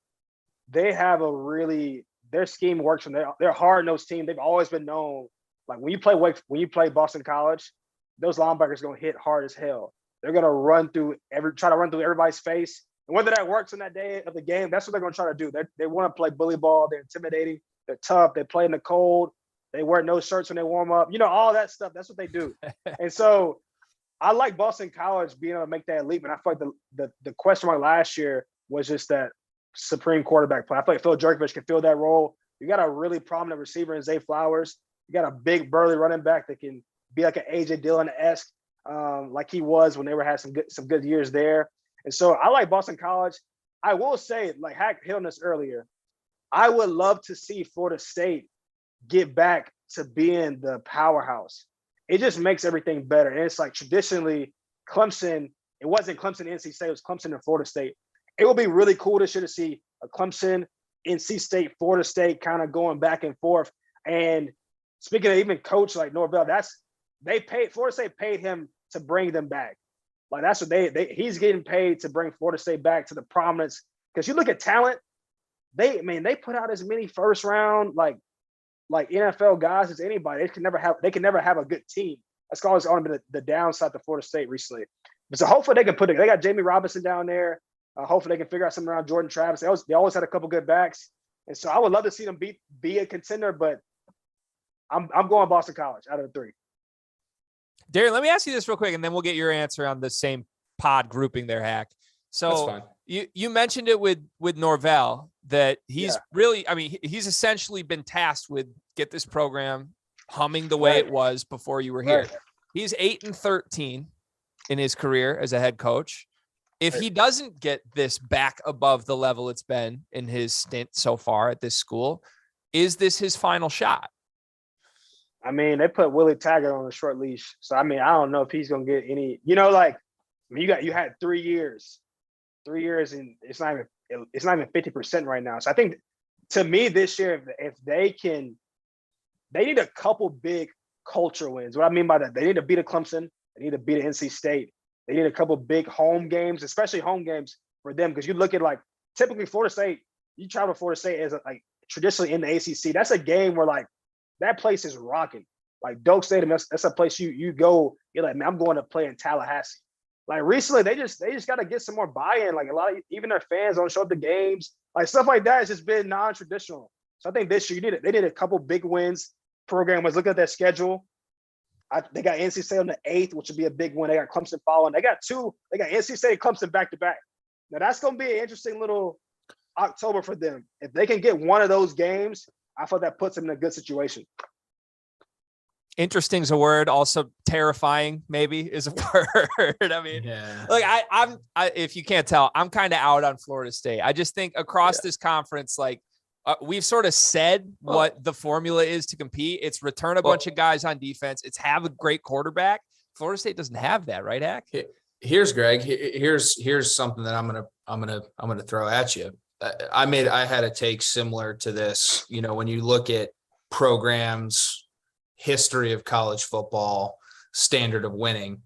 they have their scheme works, and they're a hard-nosed team. They've always been known. Like when you play Boston College, those linebackers are gonna hit hard as hell. They're gonna try to run through everybody's face. And whether that works on that day of the game, that's what they're gonna try to do. They want to play bully ball. They're intimidating. They're tough. They play in the cold. They wear no shirts when they warm up. All that stuff. That's what they do. And so I like Boston College being able to make that leap. And I feel like the question mark last year was just that supreme quarterback play. I feel like Phil Jerkovich can fill that role. You got a really prominent receiver in Zay Flowers. You got a big burly running back that can be like an AJ Dillon-esque, like he was when they had some good years there. And so I like Boston College. I will say, like Hack hit on this earlier, I would love to see Florida State get back to being the powerhouse. It just makes everything better. And it's like traditionally Clemson, it wasn't Clemson, NC State, it was Clemson and Florida State. It would be really cool this year to see a Clemson, NC State, Florida State kind of going back and forth. And speaking of even coach like Norvell, Florida State paid him to bring them back. Like that's what he's getting paid to bring Florida State back to the prominence. Because you look at talent, they put out as many first round like NFL guys as anybody. They can never have a good team. That's always been the downside to Florida State recently. But so hopefully they can they got Jamie Robinson down there. Hopefully they can figure out something around Jordan Travis. They always had a couple good backs. And so I would love to see them be a contender, but I'm going Boston College out of the 3. Darien, let me ask you this real quick, and then we'll get your answer on the same pod grouping there, Hack. So you mentioned it with Norvell that he's he's essentially been tasked with get this program humming the way it was before you were here. Right. He's 8-13 in his career as a head coach. If he doesn't get this back above the level it's been in his stint so far at this school, is this his final shot? They put Willie Taggart on a short leash. So, I don't know if he's going to get any, you had 3 years, and it's not even 50% right now. So I think to me this year, if they need a couple big culture wins. What I mean by that, they need to beat a Clemson. They need to beat an NC State. They need a couple big home games, especially home games for them. Because you look at typically Florida State, you travel to Florida State as traditionally in the ACC. That's a game where that place is rocking. Like Doak Stadium, that's a place you go. You're like, man, I'm going to play in Tallahassee. Like recently, they just got to get some more buy-in. Like a lot of even their fans don't show up to games. Like stuff like that has just been non-traditional. So I think this year they did a couple big wins. Program was looking at their schedule. They got NC State on the 8th, which would be a big win. They got Clemson following. They got NC State and Clemson back to back. Now that's going to be an interesting little October for them. If they can get one of those games, I thought that puts them in a good situation. Interesting is a word. Also terrifying maybe is a word. I mean, like I'm if you can't tell, I'm kind of out on Florida State. I just think across this conference, like we've sort of said what the formula is to compete. It's return a bunch of guys on defense. It's have a great quarterback. Florida State doesn't have that, right, Hack? Here's Greg. Here's something that I'm gonna throw at you. I had a take similar to this. You know, when you look at programs, history of college football, standard of winning,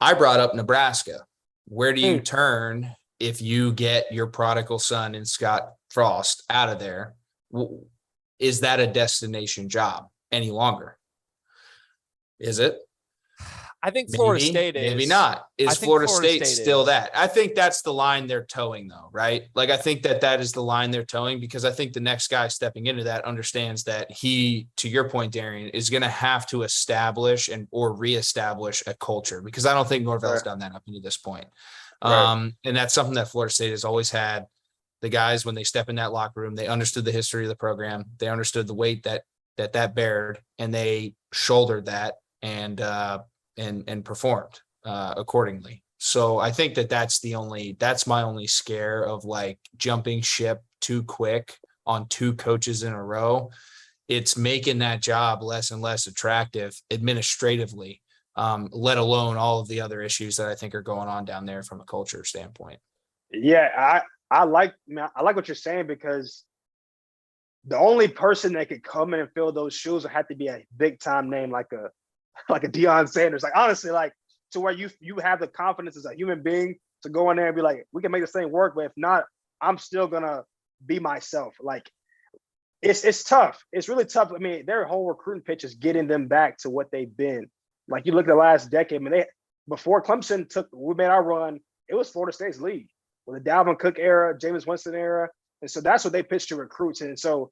I brought up Nebraska. Where do you turn if you get your prodigal son in Scott Frost out of there? Is that a destination job any longer? Is it? I think Florida State is. Maybe not. Is Florida State still that? I think that's the line they're towing, though, right? Like, I think that is the line they're towing, because I think the next guy stepping into that understands that he, to your point, Darien, is going to have to establish or reestablish a culture, because I don't think Norvell's done that up to this point. And that's something that Florida State has always had. The guys, when they step in that locker room, they understood the history of the program. They understood the weight that bared, and they shouldered that and performed accordingly. So I think that's my only scare of like jumping ship too quick on two coaches in a row. It's making that job less and less attractive administratively, let alone all of the other issues that I think are going on down there from a culture standpoint. Yeah, I like what you're saying, because the only person that could come in and fill those shoes would have to be a big time name like a Deion Sanders. Like, honestly, like, to where you have the confidence as a human being to go in there and be like, we can make this thing work, but if not, I'm still gonna be myself. Like, it's tough. It's really tough. I mean, their whole recruiting pitch is getting them back to what they've been. Like, you look at the last decade, I mean, before Clemson we made our run, it was Florida State's league with the Dalvin Cook era, Jameis Winston era. And so that's what they pitched to recruits. And so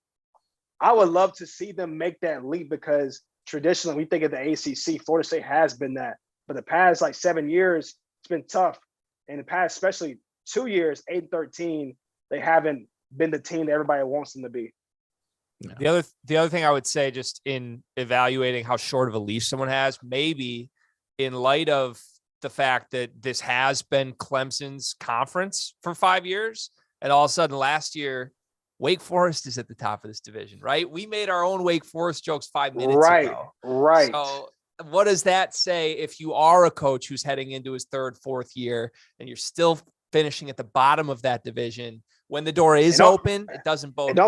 I would love to see them make that leap, because traditionally, we think of the ACC, Florida State has been that. But the past, 7 years, it's been tough. And the past, especially 2 years, 8-13, they haven't been the team that everybody wants them to be. Yeah. The other thing I would say, just in evaluating how short of a leash someone has, maybe in light of the fact that this has been Clemson's conference for 5 years, and all of a sudden last year, Wake Forest is at the top of this division, right? We made our own Wake Forest jokes 5 minutes ago. Right. So what does that say if you are a coach who's heading into his 3rd, 4th year and you're still finishing at the bottom of that division? When the door is open, it doesn't bode.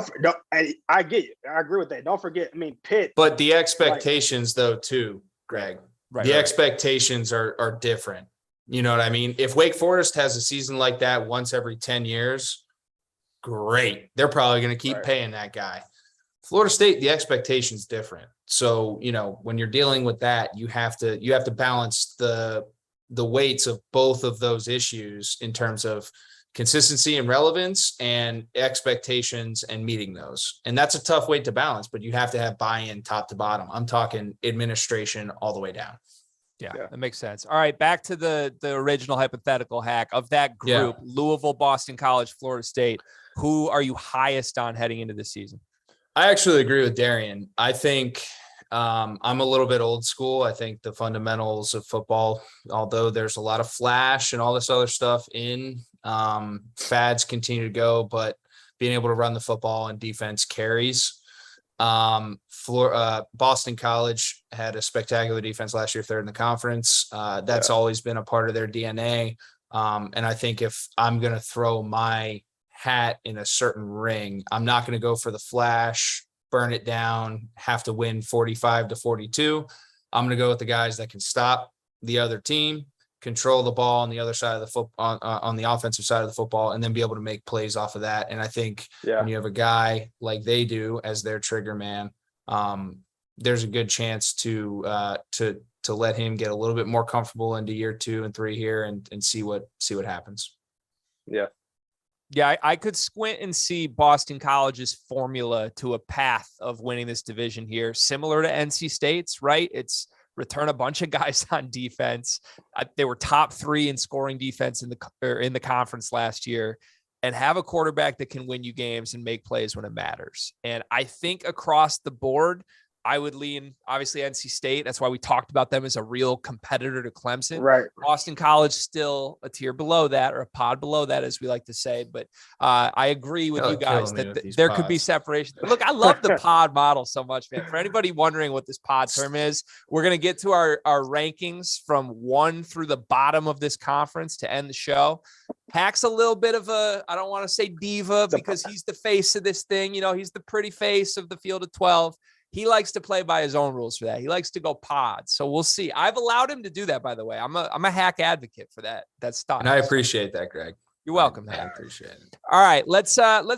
I get you. I agree with that. Don't forget, I mean, Pitt. But the expectations, though, too, Greg, expectations are different. You know what I mean? If Wake Forest has a season like that once every 10 years, great. They're probably going to keep paying that guy. Florida State, the expectation's different. So, you know, when you're dealing with that, you have to balance the weights of both of those issues in terms of consistency and relevance and expectations and meeting those. And that's a tough weight to balance, but you have to have buy-in top to bottom. I'm talking administration all the way down. Yeah, that makes sense. All right, back to the original hypothetical, Hack. Of that group, Louisville, Boston College, Florida State, who are you highest on heading into this season? I actually agree with Darien. I think I'm a little bit old school. I think the fundamentals of football, although there's a lot of flash and all this other stuff in, fads continue to go, but being able to run the football and defense carries. Boston College had a spectacular defense last year, 3rd in the conference. That's always been a part of their DNA. And I think if I'm going to throw my hat in a certain ring, I'm not going to go for the flash, burn it down, have to win 45-42. I'm going to go with the guys that can stop the other team, control the ball on the other side of the football, on the offensive side of the football, and then be able to make plays off of that. And I think when you have a guy like they do as their trigger man, there's a good chance to let him get a little bit more comfortable into year 2 and 3 here and see what happens. Yeah. Yeah, I could squint and see Boston College's formula to a path of winning this division here, similar to NC State's, right? It's return a bunch of guys on defense. They were top 3 in scoring defense in the conference last year, and have a quarterback that can win you games and make plays when it matters. And I think across the board, I would lean, obviously, NC State. That's why we talked about them as a real competitor to Clemson. Right. Boston College still a tier below that, or a pod below that, as we like to say. But I agree with you guys that there could be separation. Look, I love the pod model so much, man. For anybody wondering what this pod term is, we're going to get to our rankings from 1 through the bottom of this conference to end the show. Hack's a little bit of a, I don't want to say diva because he's the face of this thing. You know, he's the pretty face of the field of 12. He likes to play by his own rules for that. He likes to go pods. So we'll see. I've allowed him to do that, by the way. I'm a Hack advocate for that style. And I appreciate that, Greg. You're welcome. I appreciate it. All right, let's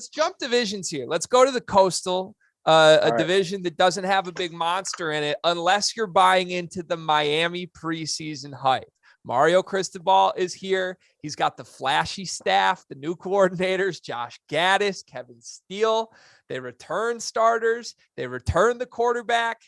jump divisions here. Let's go to the Coastal, a division that doesn't have a big monster in it, unless you're buying into the Miami preseason hype. Mario Cristobal is here. He's got the flashy staff, the new coordinators, Josh Gaddis, Kevin Steele. They return starters. They return the quarterback.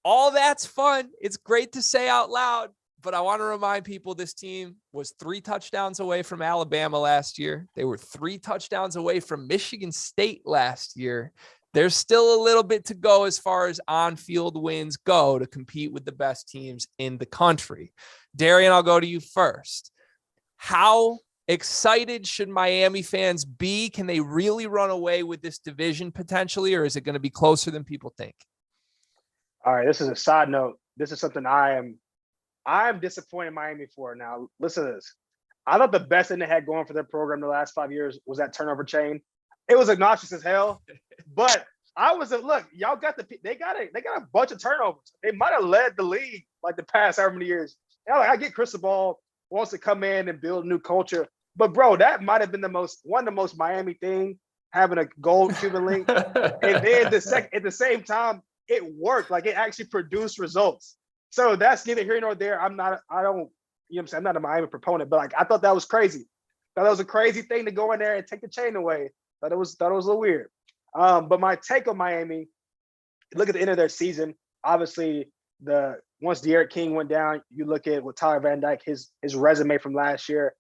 All that's fun. It's great to say out loud, but I want to remind people this team was 3 touchdowns away from Alabama last year. They were 3 touchdowns away from Michigan State last year. There's still a little bit to go as far as on-field wins go to compete with the best teams in the country. Darien, I'll go to you first. How excited should Miami fans be? Can they really run away with this division potentially, or is it going to be closer than people think? All right, this is a side note. This is something I am disappointed in Miami for. Now, listen to this. I thought the best thing they had going for their program the last 5 years was that turnover chain. It was obnoxious as hell, but look, y'all got they got a bunch of turnovers. They might have led the league like the past however many years. I get Cristobal wants to come in and build a new culture, but bro, that might have been one of the most Miami thing, having a gold Cuban link, and then at the same time it worked. Like, it actually produced results. So that's neither here nor there. I'm not a Miami proponent, but like, I thought that was crazy. Thought that was a crazy thing to go in there and take the chain away. Thought it was a little weird. But my take on Miami, look at the end of their season. Obviously, once De'Aaron King went down, you look at what Tyler Van Dyke, his resume from last year,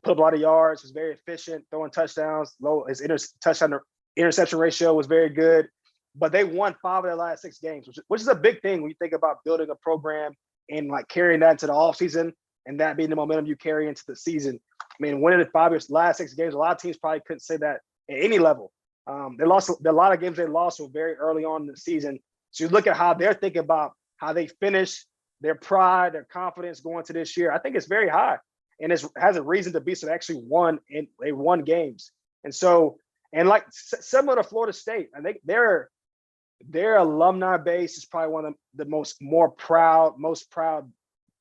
put up a lot of yards, was very efficient, throwing touchdowns, his touchdown to interception ratio was very good. But they won 5 of their last 6 games, which is a big thing when you think about building a program and like carrying that into the offseason and that being the momentum you carry into the season. I mean, winning the 5 of your last 6 games, a lot of teams probably couldn't say that at any level. They lost a lot of games they lost were very early on in the season. So you look at how they're thinking about how they finish, their pride, their confidence going to this year. I think it's very high, and it has a reason to be. So they actually won, and they won games. And so, and like similar to Florida State, I think their alumni base is probably one of the most proud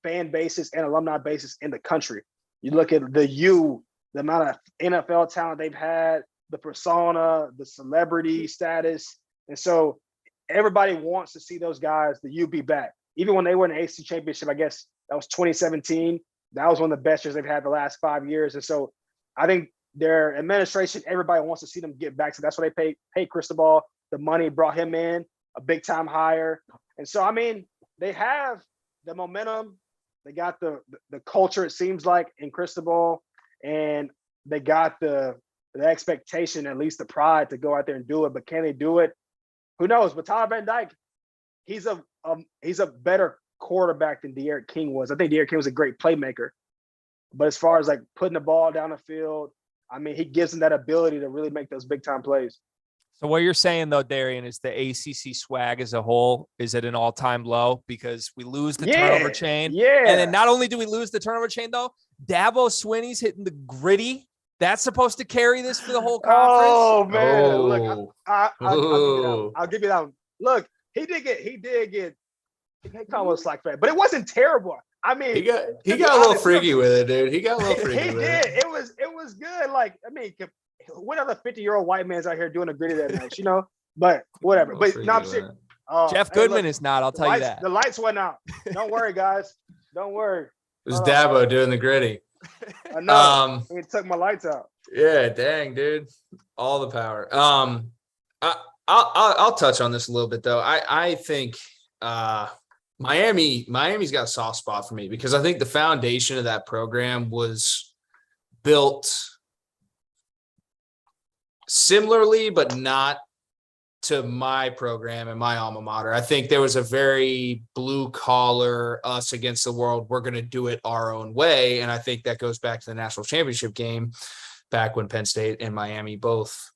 fan bases and alumni bases in the country. You look at the amount of NFL talent they've had, the persona, the celebrity status. And so everybody wants to see those guys, the U, be back. Even when they won the ACC championship, I guess that was 2017. That was one of the best years they've had the last 5 years. And so I think their administration, everybody wants to see them get back. So that's why they paid Cristobal the money, brought him in, a big time hire. And so, I mean, they have the momentum. They got the culture, it seems like, in Cristobal, and they got the expectation, at least the pride, to go out there and do it. But can they do it? Who knows? But Tyler Van Dyke, he's a better quarterback than De'Aaron King was. I think De'Aaron King was a great playmaker. But as far as like putting the ball down the field, I mean, he gives them that ability to really make those big time plays. So what you're saying, though, Darien, is the ACC swag as a whole is at an all-time low because we lose the turnover chain. Yeah. And then not only do we lose the turnover chain, though, Dabo Swinney's hitting the gritty. That's supposed to carry this for the whole conference. Oh, man. Look, I'll give you that one. Look, he did get he called a slack fan, but it wasn't terrible. I mean, he got a little freaky with it, dude. He got a little freaky with it. It was good. Like, I mean, what other 50-year-old white man's out here doing a gritty that night, you know? But whatever. But no, I'm serious. Jeff Goodman is not. I'll tell you that. The lights went out. Don't worry, guys. Don't worry. It was Dabo doing the gritty. I know. It took my lights out. Yeah, dang, dude. All the power. I'll touch on this a little bit though. I think Miami's got a soft spot for me because I think the foundation of that program was built similarly, but not to my program and my alma mater. I think there was a very blue collar, us against the world. We're going to do it our own way. And I think that goes back to the national championship game back when Penn State and Miami both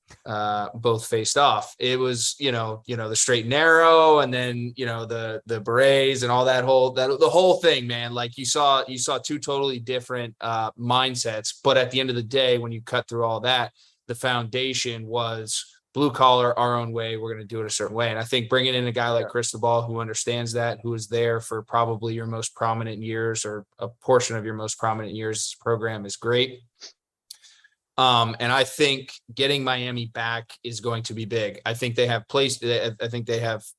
faced off. It was, the straight and narrow, and then, the berets and all the whole thing, man. Like you saw two totally different mindsets, but at the end of the day, when you cut through all that, the foundation was blue collar, our own way. We're going to do it a certain way. And I think bringing in a guy like Cristobal, who understands that, who is there for probably your most prominent years or a portion of your most prominent years program is great. And I think getting Miami back is going to be big. I think they have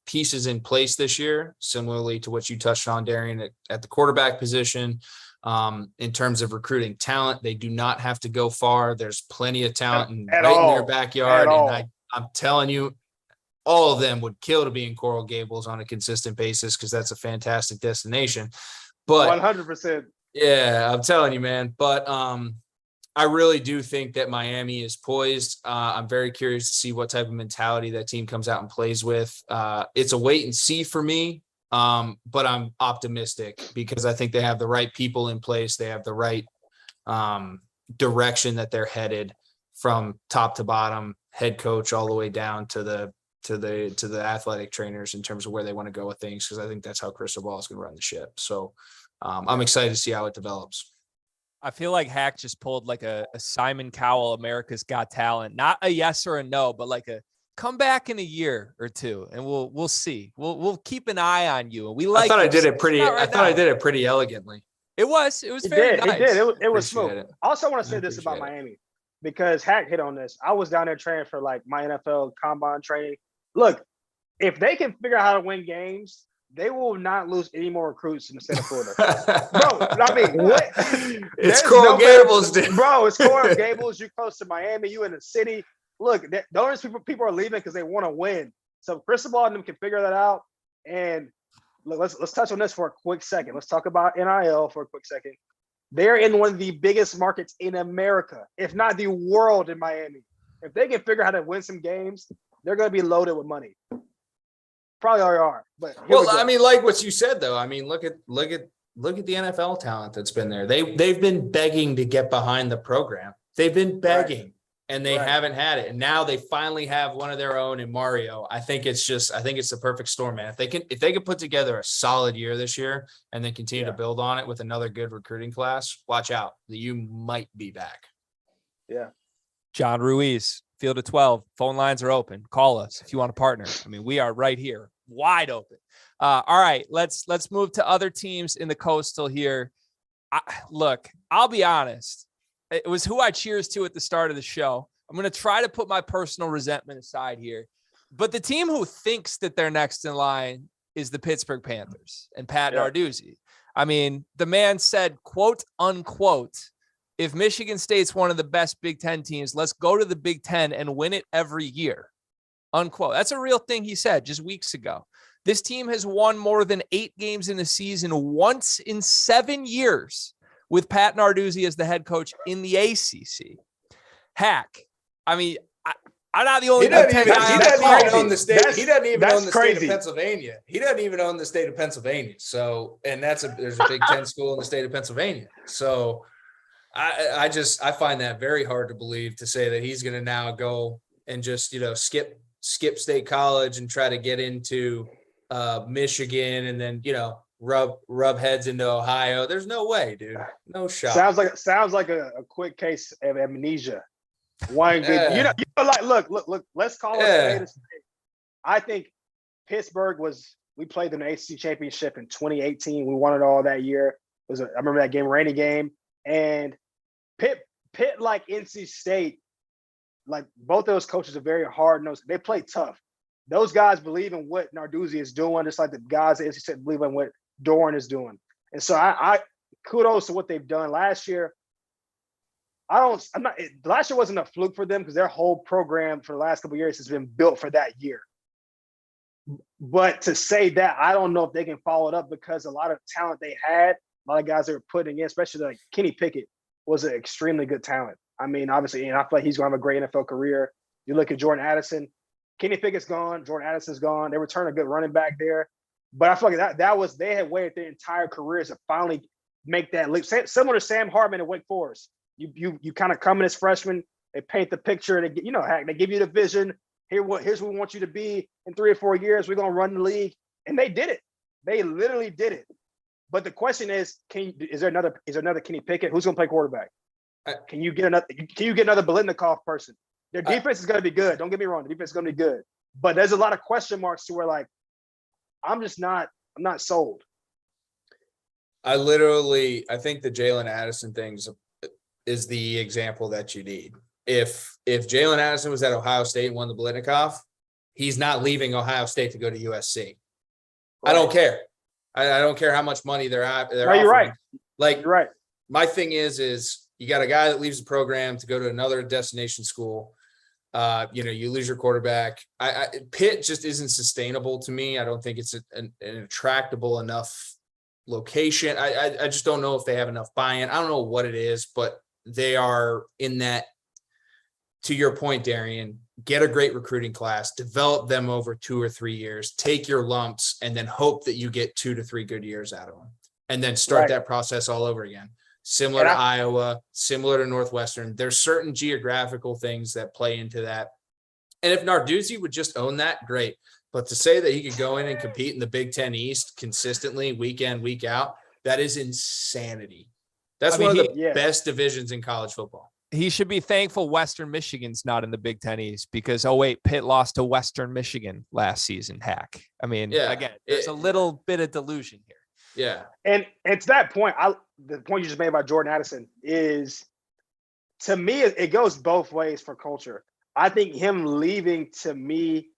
pieces in place this year, similarly to what you touched on, Darien, at the quarterback position. In terms of recruiting talent, they do not have to go far. There's plenty of talent in their backyard. And I'm telling you, all of them would kill to be in Coral Gables on a consistent basis because that's a fantastic destination. But 100%. Yeah, I'm telling you, man. But I really do think that Miami is poised. I'm very curious to see what type of mentality that team comes out and plays with. It's a wait and see for me. But I'm optimistic because I think they have the right people in place. They have the right direction that they're headed from top to bottom, head coach all the way down to the athletic trainers in terms of where they want to go with things. Cause I think that's how Cristobal is going to run the ship. So I'm excited to see how it develops. I feel like Hack just pulled like a Simon Cowell, America's Got Talent, not a yes or a no, but like a come back in a year or two and we'll see. We'll keep an eye on you. And we like, I did it pretty, I thought I did it pretty elegantly. It was very nice. It was smooth. I also want to say this about Miami because Hack hit on this. I was down there training for like my NFL combine training. Look, if they can figure out how to win games, they will not lose any more recruits in the state of Florida. Bro, I mean, what? It's Coral Gables, dude. Bro, it's Coral Gables. You're close to Miami. You in the city. Look, the only people are leaving because they want to win. So Cristobal and them can figure that out. And look, let's touch on this for a quick second. Let's talk about NIL for a quick second. They're in one of the biggest markets in America, if not the world, in Miami. If they can figure out how to win some games, they're going to be loaded with money. Probably already are. But I mean, like what you said, though. I mean, look at the NFL talent that's been there. They've been begging to get behind the program. They've been begging. Right. And they haven't had it. And now they finally have one of their own in Mario. I think it's the perfect storm, man. If they can put together a solid year this year and then continue to build on it with another good recruiting class, watch out. You might be back. Yeah. John Ruiz, Field of 12. Phone lines are open. Call us if you want to partner. I mean, we are right here, wide open. All right, let's move to other teams in the Coastal here. Look, I'll be honest. It was who I cheers to at the start of the show. I'm going to try to put my personal resentment aside here. But the team who thinks that they're next in line is the Pittsburgh Panthers and Pat Narduzzi. I mean, the man said, quote, unquote, if Michigan State's one of the best Big Ten teams, let's go to the Big Ten and win it every year, unquote. That's a real thing he said just weeks ago. This team has won more than 8 games in a season once in 7 years with Pat Narduzzi as the head coach in the ACC. Hack. I mean, I'm not the only. He doesn't even own the state. He doesn't even own the state of Pennsylvania. He doesn't even own the state of Pennsylvania. So, and there's a Big Ten school in the state of Pennsylvania. So, I find that very hard to believe, to say that he's going to now go and just skip State College and try to get into Michigan and then rub heads into Ohio. There's no way, dude. No shot. Sounds like a quick case of amnesia. One good, look. Let's call it a state. I think Pittsburgh we played in the ACC championship in 2018. We won it all that year. I remember that game, rainy game, and Pitt like NC State, like both those coaches are very hard nosed. They play tough. Those guys believe in what Narduzzi is doing, just like the guys at NC State believe in what Doran is doing. And so I kudos to what they've done last year. I'm not. Last year wasn't a fluke for them because their whole program for the last couple of years has been built for that year. But to say that, I don't know if they can follow it up because a lot of talent they had, a lot of guys they were putting in, especially like Kenny Pickett was an extremely good talent. I mean, obviously, and I feel like he's going to have a great NFL career. You look at Jordan Addison, Kenny Pickett's gone, Jordan Addison's gone. They returned a good running back there. But I feel like that was, they had waited their entire careers to finally make that leap. Similar to Sam Hartman at Wake Forest. You kind of come in as freshman, they paint the picture, they give you the vision. Here's what we want you to be in 3 or 4 years. We're gonna run the league, and they did it. They literally did it. But the question is, is there another Kenny Pickett? Who's gonna play quarterback? Can you get another Biletnikoff person? Their defense is gonna be good. Don't get me wrong, the defense is gonna be good. But there's a lot of question marks to where like I'm not sold. I think the Jalen Addison thing is the example that you need. If Jalen Addison was at Ohio State and won the Biletnikoff, he's not leaving Ohio State to go to USC. Right. I don't care. I don't care how much money they're no, you're right. Like, you're right. My thing is you got a guy that leaves the program to go to another destination school. You lose your quarterback. Pitt just isn't sustainable to me. I don't think it's an attractable enough location. I just don't know if they have enough buy-in. I don't know what it is, but they are in that, to your point, Darien, get a great recruiting class, develop them over 2 or 3 years, take your lumps, and then hope that you get 2 to 3 good years out of them, and then start that process all over again. Similar to Iowa, similar to Northwestern. There's certain geographical things that play into that. And if Narduzzi would just own that, great. But to say that he could go in and compete in the Big Ten East consistently, week in, week out, that is insanity. That's one of the best divisions in college football. He should be thankful Western Michigan's not in the Big Ten East because, Pitt lost to Western Michigan last season, Hack. I mean, again, there's a little bit of delusion here. Yeah. And to that point, the point you just made about Jordan Addison is, to me, it goes both ways for culture. I think him leaving, to me,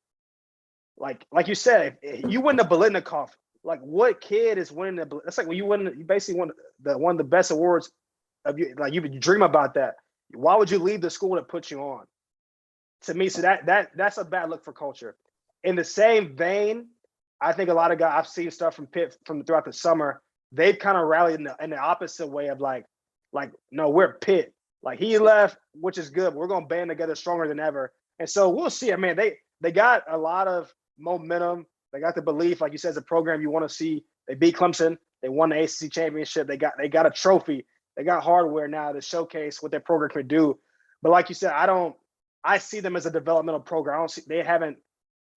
like you said, if you win the Biletnikoff, like what kid is winning the? That's like when you basically won one of the best awards of you. Like you dream about that. Why would you leave the school that put you on? To me, so that's a bad look for culture. In the same vein, I think a lot of guys, I've seen stuff from Pitt from throughout the summer. They've kind of rallied in the opposite way of like, no, we're Pitt. Like he left, which is good. We're gonna band together stronger than ever. And so we'll see. I mean, they got a lot of momentum. They got the belief, like you said, it's a program you want to see. They beat Clemson. They won the ACC championship. They got a trophy. They got hardware now to showcase what their program can do. But like you said, I see them as a developmental program. They haven't,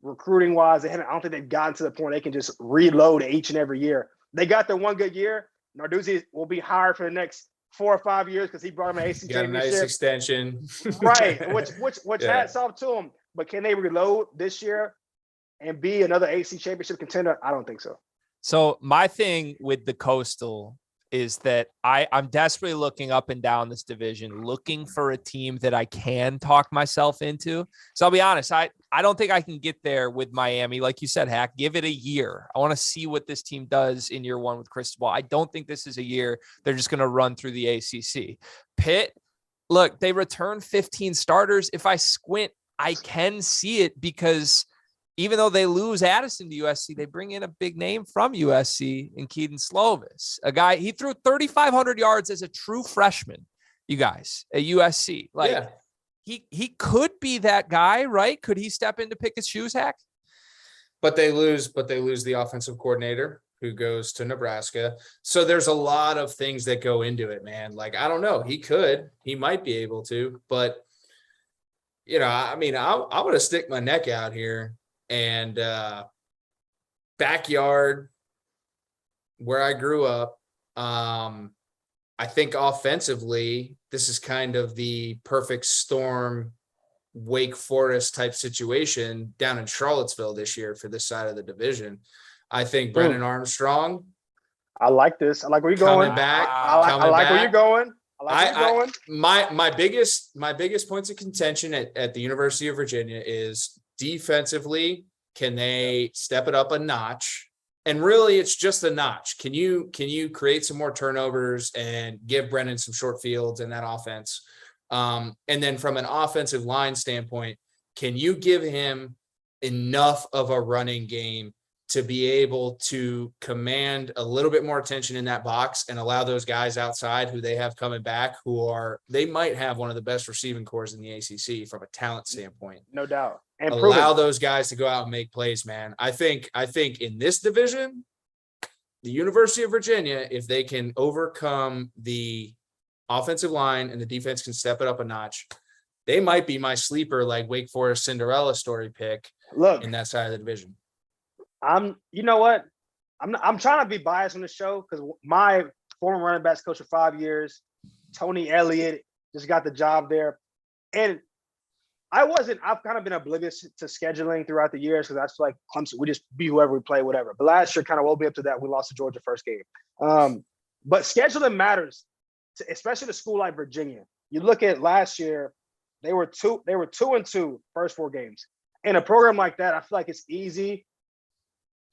recruiting wise, I don't think they've gotten to the point they can just reload each and every year. They got their one good year. Narduzzi will be hired for the next 4 or 5 years because he brought him an ACC championship. Got a nice extension. Right, which hats off to him. But can they reload this year and be another ACC championship contender? I don't think so. So my thing with the Coastal is that I'm desperately looking up and down this division, looking for a team that I can talk myself into. So I'll be honest, I don't think I can get there with Miami. Like you said, Hack, give it a year. I want to see what this team does in year one with Cristobal. I don't think this is a year they're just going to run through the ACC. Pitt, look, they returned 15 starters. If I squint, I can see it because even though they lose Addison to USC, they bring in a big name from USC in Keaton Slovis, a guy, he threw 3,500 yards as a true freshman, you guys, at USC. He could be that guy, right? Could he step in to pick his shoes, Hack? But they lose the offensive coordinator who goes to Nebraska. So there's a lot of things that go into it, man. Like, I don't know. He might be able to, but I mean, I would have stick my neck out here. And backyard where I grew up, I think offensively, this is kind of the perfect storm, Wake Forest type situation down in Charlottesville this year for this side of the division. I think Brennan Armstrong. I like this. I like where you're going. Coming back. I like where you're going. My biggest points of contention at the University of Virginia is defensively, can they step it up a notch? And really, it's just a notch. Can you create some more turnovers and give Brennan some short fields in that offense? And then from an offensive line standpoint, can you give him enough of a running game to be able to command a little bit more attention in that box and allow those guys outside who they have coming back, they might have one of the best receiving cores in the ACC from a talent standpoint. No doubt. And allow those guys to go out and make plays, man. I think in this division, the University of Virginia, if they can overcome the offensive line and the defense can step it up a notch, they might be my sleeper, like Wake Forest Cinderella story pick in that side of the division. You know what? I'm trying to be biased on the show because my former running backs coach for 5 years, Tony Elliott, just got the job there. And I've kind of been oblivious to scheduling throughout the years because I feel like Clemson, we just be whoever we play, whatever. But last year kind of woke me up to that. We lost to Georgia first game. But scheduling matters, especially to a school like Virginia. You look at last year, they were 2-2 first 4 games. In a program like that, I feel like it's easy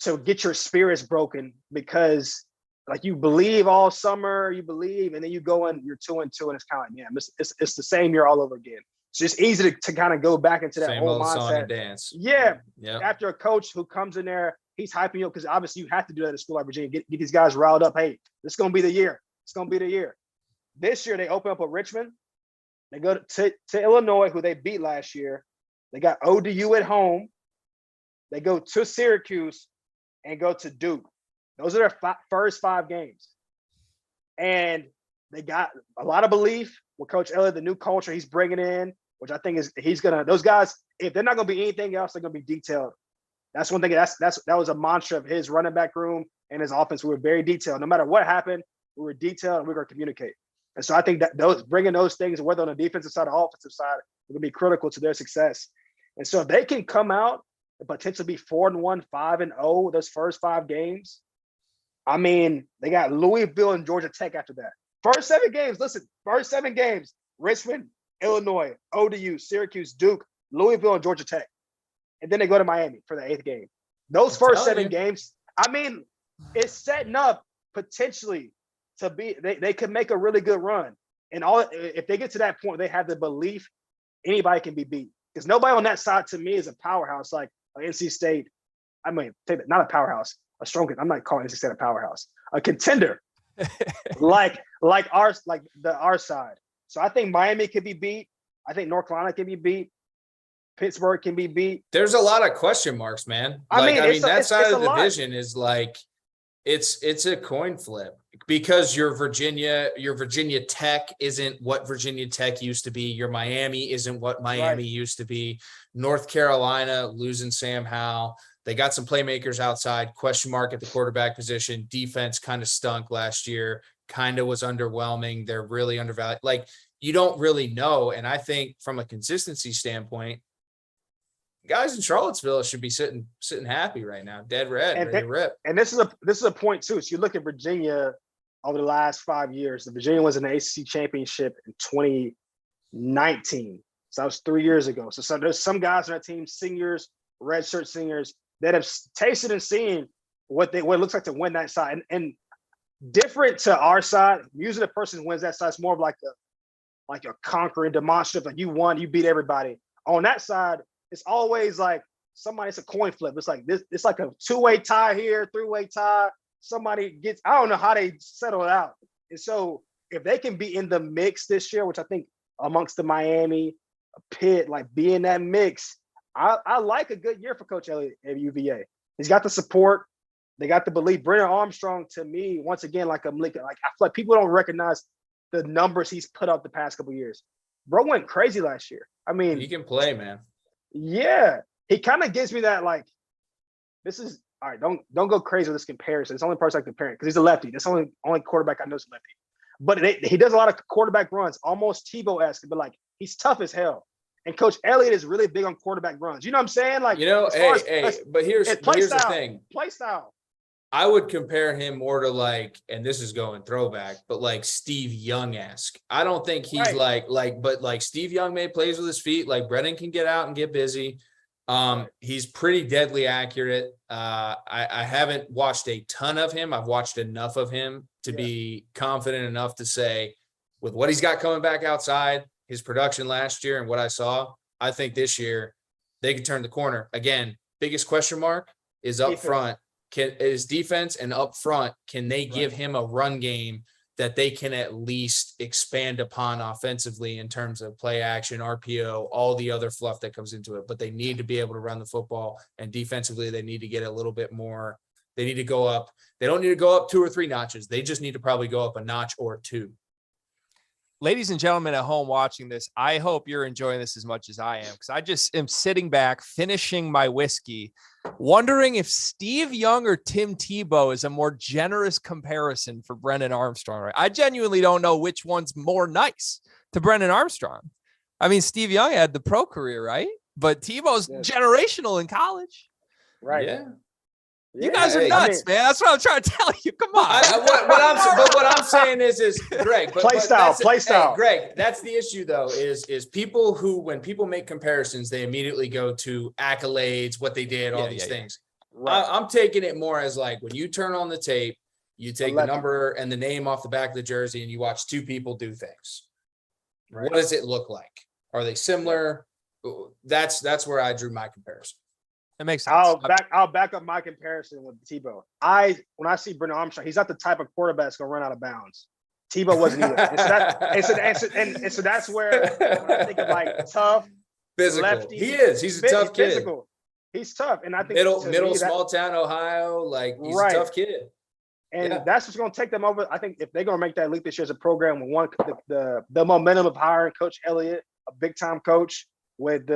to get your spirits broken because like you believe all summer, and then you go in, you're 2-2, and it's kind of like, man, it's the same year all over again. It's just easy to kind of go back into that same whole old mindset. song and dance. Yeah. Yep. After a coach who comes in there, he's hyping you up because obviously you have to do that at a school like Virginia. Get these guys riled up. Hey, this is going to be the year. It's going to be the year. This year they open up with Richmond. They go to Illinois, who they beat last year. They got ODU at home. They go to Syracuse and go to Duke. Those are their first 5 games. And they got a lot of belief with Coach Elliott, the new culture he's bringing in, which I think those guys, if they're not going to be anything else, they're going to be detailed. That's one thing. That was a mantra of his running back room and his offense. We were very detailed. No matter what happened, we were detailed and we were going to communicate. And so I think that bringing those things, whether on the defensive side or offensive side, will be critical to their success. And so if they can come out and potentially be 4-1, 5-0 those first 5 games, I mean, they got Louisville and Georgia Tech after that. First 7 games, Richmond, Illinois, ODU, Syracuse, Duke, Louisville, and Georgia Tech. And then they go to Miami for the 8th game. Those first 7 games, I mean, it's setting up potentially to be, they could make a really good run. And if they get to that point, they have the belief anybody can be beat. Because nobody on that side to me is a powerhouse like NC State. I mean, not a powerhouse, a strong. I'm not calling NC State a powerhouse, a contender, like our side. So I think Miami could be beat. I think North Carolina can be beat. Pittsburgh can be beat. There's a lot of question marks, man. I mean, that side of the division is like, it's a coin flip because your Virginia Tech isn't what Virginia Tech used to be. Your Miami isn't what Miami used to be. North Carolina losing Sam Howell. They got some playmakers outside, question mark at the quarterback position. Defense kind of stunk last year, kind of was underwhelming. They're really undervalued. Like, you don't really know. And I think from a consistency standpoint, guys in Charlottesville should be sitting happy right now, dead red, ready to rip. And this is a point too. So you look at Virginia over the last 5 years. The Virginia was in the ACC championship in 2019. So that was 3 years ago. So there's some guys on that team, seniors, redshirt seniors, that have tasted and seen what it looks like to win that side. And different to our side, usually the person who wins that side is more of like a conquering, demonstrative, like you won, you beat everybody. On that side, it's always like it's a coin flip. It's like this. It's like a 2-way tie here, 3-way tie. Somebody gets. I don't know how they settle it out. And so if they can be in the mix this year, which I think amongst the Miami, Pitt, like be in that mix, I like a good year for Coach Elliott at UVA. He's got the support. They got the belief. Brennan Armstrong, to me, once again, like I feel like people don't recognize the numbers he's put up the past couple of years. Bro went crazy last year. I mean, he can play, man. Yeah, he kind of gives me that like, this is all right. Don't go crazy with this comparison. It's the only person I can compare it because he's a lefty. That's the only quarterback I know is a lefty. But he does a lot of quarterback runs, almost Tebow-esque, but like he's tough as hell. And Coach Elliott is really big on quarterback runs. You know what I'm saying? Like, but here's the thing. Play style. I would compare him more to like, and this is going throwback, but like Steve Young-esque. I don't think he's but Steve Young made plays with his feet. Like Brennan can get out and get busy. He's pretty deadly accurate. I haven't watched a ton of him. I've watched enough of him to be confident enough to say with what he's got coming back outside, his production last year and what I saw, I think this year they can turn the corner. Again, biggest question mark is up front. Is defense, and up front, can they give him a run game that they can at least expand upon offensively in terms of play action, RPO, all the other fluff that comes into it. But they need to be able to run the football, and defensively they need to get a little bit more. They need to go up. They don't need to go up 2 or 3 notches. They just need to probably go up a notch or 2. Ladies and gentlemen at home watching this, I hope you're enjoying this as much as I am, because I just am sitting back, finishing my whiskey, wondering if Steve Young or Tim Tebow is a more generous comparison for Brennan Armstrong. Right? I genuinely don't know which one's more nice to Brennan Armstrong. I mean, Steve Young had the pro career, right? But Tebow's generational in college. Right. Yeah. You guys are nuts, man. That's what I'm trying to tell you. Come on. What I'm saying is Greg, play style. Hey, Greg, that's the issue though, is people who, when people make comparisons, they immediately go to accolades, what they did, all these things. Right. I'm taking it more as like, when you turn on the tape, you take the number and the name off the back of the jersey and you watch 2 people do things. Right. What does it look like? Are they similar? That's where I drew my comparison. It makes sense. I'll back up my comparison with Tebow. When I see Brennan Armstrong, he's not the type of quarterback that's gonna run out of bounds. Tebow wasn't either. And so that's where when I think of like tough, physical. Lefty, he's a tough kid. Physical. He's tough, and I think middle small town Ohio, like he's a tough kid. And that's what's gonna take them over. I think if they're gonna make that leap this year as a program with the momentum of hiring Coach Elliott, a big time coach with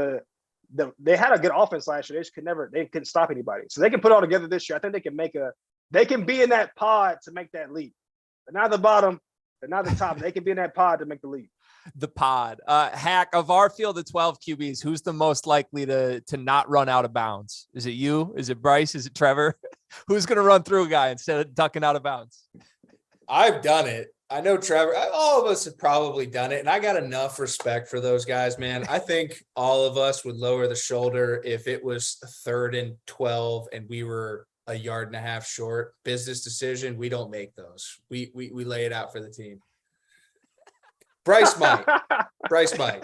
they had a good offense last year. They couldn't stop anybody. So they can put it all together this year. I think they can be in that pod to make that leap. They're not the bottom, they're not the top. They can be in that pod to make the leap. The pod. Hack, of our field of 12 QBs, who's the most likely to not run out of bounds? Is it you? Is it Bryce? Is it Trevor? Who's going to run through a guy instead of ducking out of bounds? I've done it. I know Trevor, all of us have probably done it. And I got enough respect for those guys, man. I think all of us would lower the shoulder if it was 3rd and 12 and we were a yard and a half short. Business decision. We don't make those. We lay it out for the team. Bryce might. But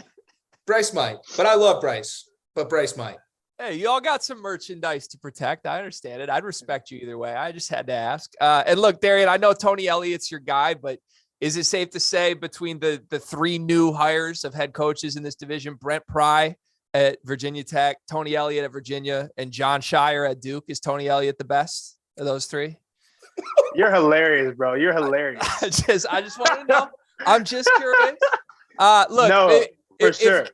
I love Bryce. But Bryce might. Hey, you all got some merchandise to protect. I understand it. I'd respect you either way. I just had to ask. And look, Darien, I know Tony Elliott's your guy, but is it safe to say between the 3 new hires of head coaches in this division, Brent Pry at Virginia Tech, Tony Elliott at Virginia, and John Shire at Duke, is Tony Elliott the best of those 3? You're hilarious, bro. You're hilarious. I just want to know. I'm just curious. Look, no, for sure.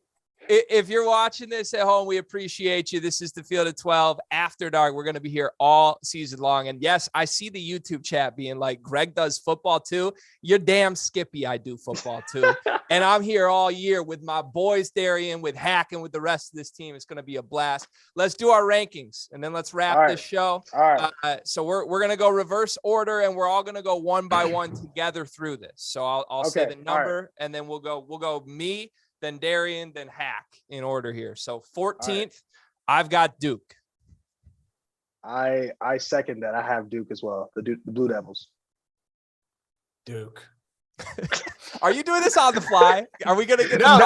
If you're watching this at home, we appreciate you. This is the Field of 12 After Dark. We're going to be here all season long. And yes, I see the YouTube chat being like, Greg does football too. You're damn skippy. I do football too. And I'm here all year with my boys, Darien, with Hack, and with the rest of this team. It's going to be a blast. Let's do our rankings, and then let's wrap this show. All right. So we're going to go reverse order, and we're all going to go one by one together through this. So I'll say the number, and then we'll go me, then Darien, then Hack in order here. So 14th, I've got Duke. I second that. I have Duke as well. The Blue Devils. Duke. Are you doing this on the fly? Are we gonna get no?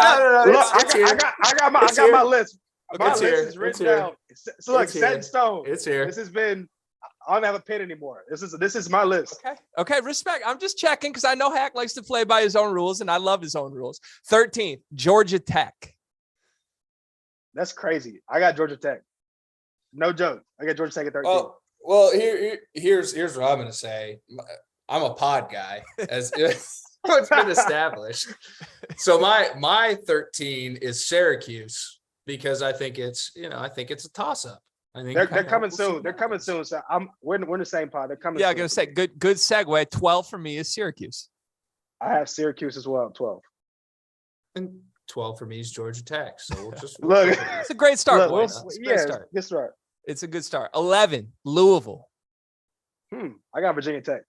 Look, I got my list. My list is written down. So look, set in stone. It's here. This has been. I don't have a pen anymore. This is my list. Okay. Respect. I'm just checking because I know Hack likes to play by his own rules, and I love his own rules. 13th, Georgia Tech. That's crazy. I got Georgia Tech. No joke. I got Georgia Tech at 13. Well, here's what I'm going to say. I'm a pod guy, as it's been established. So my 13 is Syracuse because I think it's a toss up. I think they're coming soon. They're coming soon. So we're in the same pod. They're coming. Yeah, soon. I'm gonna say good segue. 12 for me is Syracuse. I have Syracuse as well. 12. And 12 for me is Georgia Tech. So we'll just look. It's a great start, boys. Good start. It's a good start. 11, Louisville. I got Virginia Tech.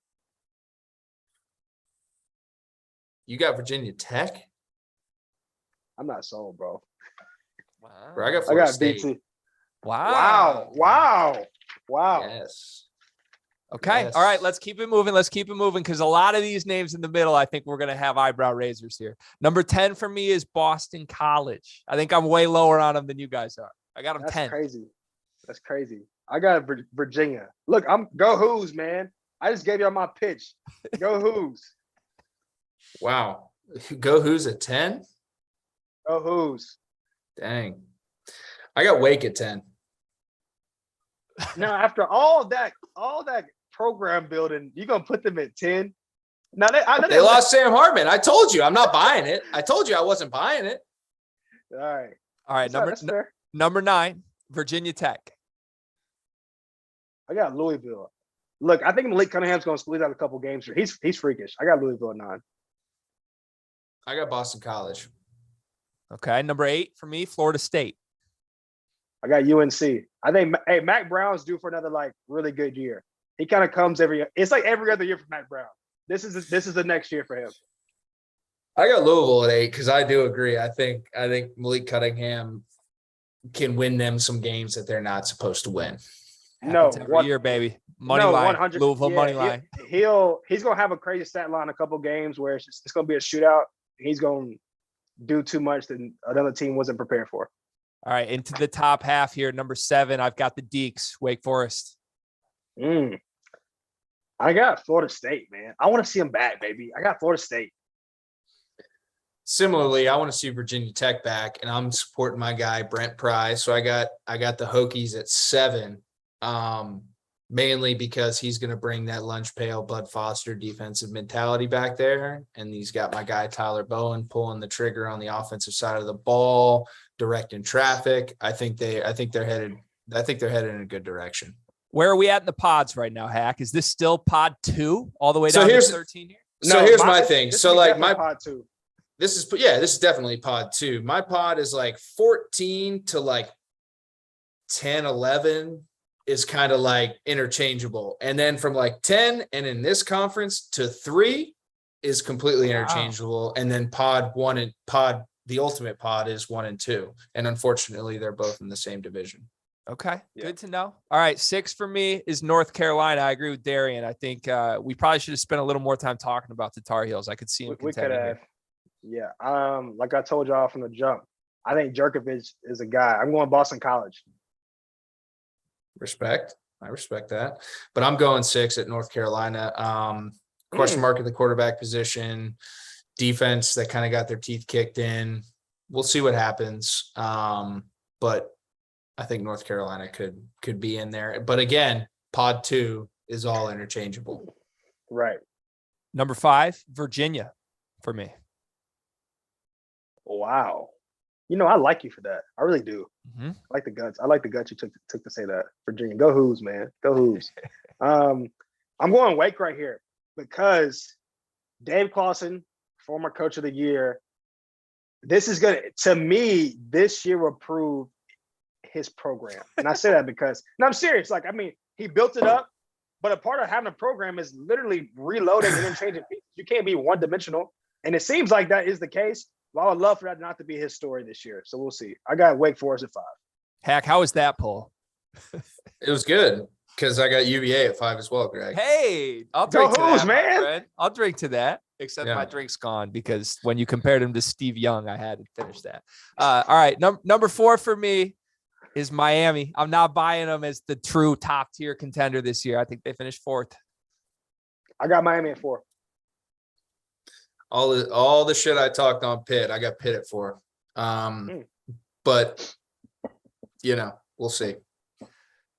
You got Virginia Tech? I'm not sold, bro. Wow. Bro, I got Florida State. BT. Wow. Wow. Yes. Okay. Yes. All right. Let's keep it moving. Because a lot of these names in the middle, I think we're going to have eyebrow raisers here. Number 10 for me is Boston College. I think I'm way lower on them than you guys are. I got them 10. That's crazy. I got Virginia. Look, go Hoos, man. I just gave y'all my pitch. Go Hoos. Wow. Go Who's at 10? Go Hoos. Dang. I got Wake at 10. Now, after all that program building, you're gonna put them at 10. Now they lost Sam Hartman. I told you I'm not buying it. I told you I wasn't buying it. All right. Number 9, Virginia Tech. I got Louisville. Look, I think Malik Cunningham's gonna squeeze out a couple games here. He's freakish. I got Louisville at 9. I got Boston College. Okay. Number 8 for me, Florida State. I got UNC. I think Mac Brown's due for another really good year. He kind of comes every year. It's like every other year for Mac Brown. This is the next year for him. I got Louisville at 8 because I do agree. I think Malik Cunningham can win them some games that they're not supposed to win. Happens every year, baby. Money line. 100. Louisville money line. He's gonna have a crazy stat line a couple games where it's gonna be a shootout. He's gonna do too much that another team wasn't prepared for. All right, into the top half here. Number 7, I've got the Deeks, Wake Forest. I got Florida State, man. I want to see them back, baby. I got Florida State. Similarly, I want to see Virginia Tech back, and I'm supporting my guy Brent Pry. So I got the Hokies at 7, mainly because he's going to bring that lunch pail Bud Foster defensive mentality back there, and he's got my guy Tyler Bowen pulling the trigger on the offensive side of the ball, directing traffic. I think they're headed in a good direction. Where are we at in the pods right now, Hack? Is this still pod 2 all the way down to 13 here? So here's my thing. So like my pod 2. This is definitely pod 2. My pod is like 14 to 10, 11 is kind of like interchangeable. And then from 10 and in this conference to 3 is completely interchangeable. And then pod 1 and the ultimate pod is 1 and 2. And unfortunately, they're both in the same division. Okay. Yeah. Good to know. All right. 6 for me is North Carolina. I agree with Darien. I think we probably should have spent a little more time talking about the Tar Heels. I could see them. We could have. Yeah. Like I told y'all from the jump, I think Jerkovich is a guy. I'm going Boston College. Respect. I respect that. But I'm going 6 at North Carolina. Question mark at the quarterback position. Defense that kind of got their teeth kicked in. We'll see what happens. But I think North Carolina could be in there. But again, pod 2 is all interchangeable. Right. Number 5, Virginia for me. Wow. I like you for that. I really do. Mm-hmm. I like the guts. I like the guts you took to say that. Virginia. Go Hoos, man. Go Hoos. I'm going Wake right here because Dave Clawson, former coach of the year, this year will prove his program. And I say that because, and I'm serious. He built it up, but a part of having a program is literally reloading and then changing pieces. You can't be one-dimensional. And it seems like that is the case. Well, I would love for that not to be his story this year. So we'll see. I got Wake Forest at 5. Hack, how was that poll? It was good because I got UVA at 5 as well, Greg. Hey, I'll drink to that, man. Friend. I'll drink to that. Except my drink's gone because when you compared him to Steve Young, I had to finish that. All right, number 4 for me is Miami. I'm not buying them as the true top tier contender this year. I think they finished 4th. I got Miami at 4. All the shit I talked on Pitt, I got Pitt at 4. But we'll see.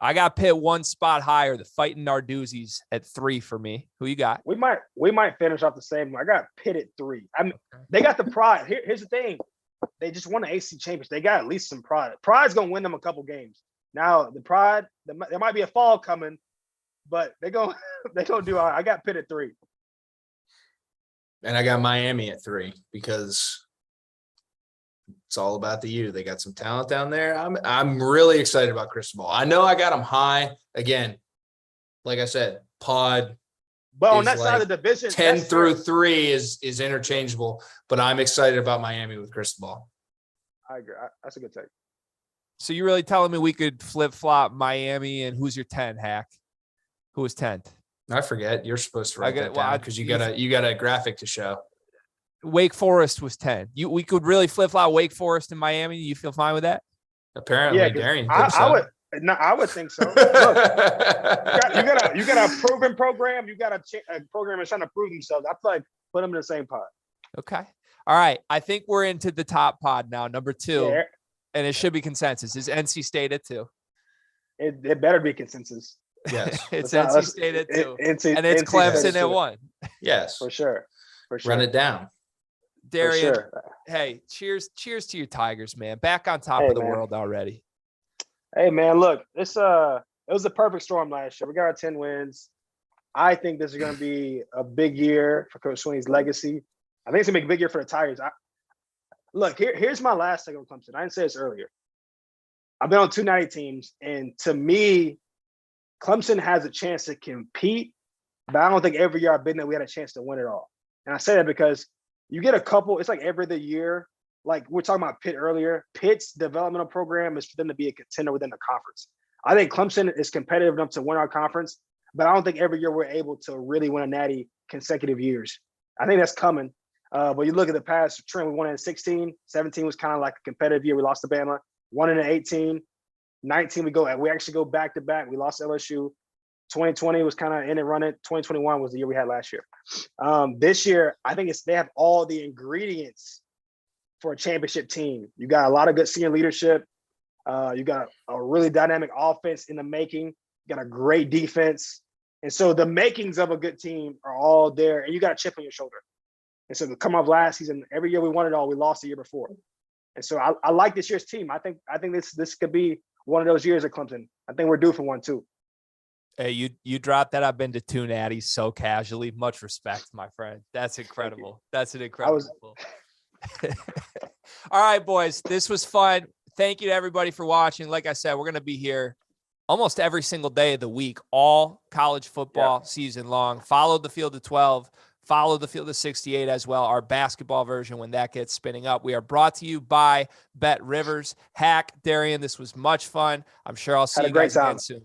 I got Pitt 1 spot higher. The Fighting Narduzzi's at 3 for me. Who you got? We might finish off the same. I got Pitt at 3. They got the pride. Here's the thing. They just won the ACC championship. They got at least some pride. Pride's gonna win them a couple games. Now the pride, there might be a fall coming, but they gonna do all right. I got Pitt at 3. And I got Miami at 3 because it's all about the U. They got some talent down there. I'm really excited about Cristobal. I know I got them high. Again, like I said, pod. But on that side of the division, 10 through 3 is interchangeable. But I'm excited about Miami with Cristobal. I agree. That's a good take. So you're really telling me we could flip-flop Miami and who's your 10, Hack? Who was 10th? I forget. You're supposed to write that down because you got a graphic to show. Wake Forest was 10. We could really flip-flop Wake Forest in Miami. You feel fine with that? Apparently, Yeah, Darien. I would think so. Look, you got a proven program. You got a program that's trying to prove themselves. I feel like put them in the same pod. Okay. All right. I think we're into the top pod now, number 2. Yeah. And it should be consensus. Is NC State at 2? It better be consensus. Yes. It's NC State at 2. And it's Clemson at 1. Yes. For sure. Run it down. Darien, hey, cheers to your Tigers, man. Back on top of the world already. Hey, man, look, it was a perfect storm last year. We got our 10 wins. I think this is going to be a big year for Coach Swinney's legacy. I think it's going to be a big year for the Tigers. Look, here's my last take on Clemson. I didn't say this earlier. I've been on 290 teams, and to me, Clemson has a chance to compete, but I don't think every year I've been there we had a chance to win it all. And I say that because you get a couple, it's like every other year. Like we're talking about Pitt earlier. Pitt's developmental program is for them to be a contender within the conference. I think Clemson is competitive enough to win our conference, but I don't think every year we're able to really win a natty consecutive years. I think that's coming. But you look at the past trend, we won in 16, 17 was kind of like a competitive year. We lost to Bama, won in 18, 19 we actually go back to back. We lost to LSU. 2020 was kind of in it running. 2021 was the year we had last year. This year, I think they have all the ingredients for a championship team. You got a lot of good senior leadership. You got a really dynamic offense in the making. You got a great defense. And so the makings of a good team are all there, and you got a chip on your shoulder. And so to come off last season, every year we won it all, we lost the year before. And so I like this year's team. I think this could be one of those years at Clemson. I think we're due for one too. Hey, you dropped that. I've been to 2 natties so casually. Much respect, my friend. That's incredible. That's an incredible. All right, boys. This was fun. Thank you to everybody for watching. Like I said, we're going to be here almost every single day of the week, all college football season long. Follow the Field of 12. Follow the Field of 68 as well, our basketball version when that gets spinning up. We are brought to you by BetRivers. Hack, Darien, this was much fun. I'm sure I'll see you guys again soon.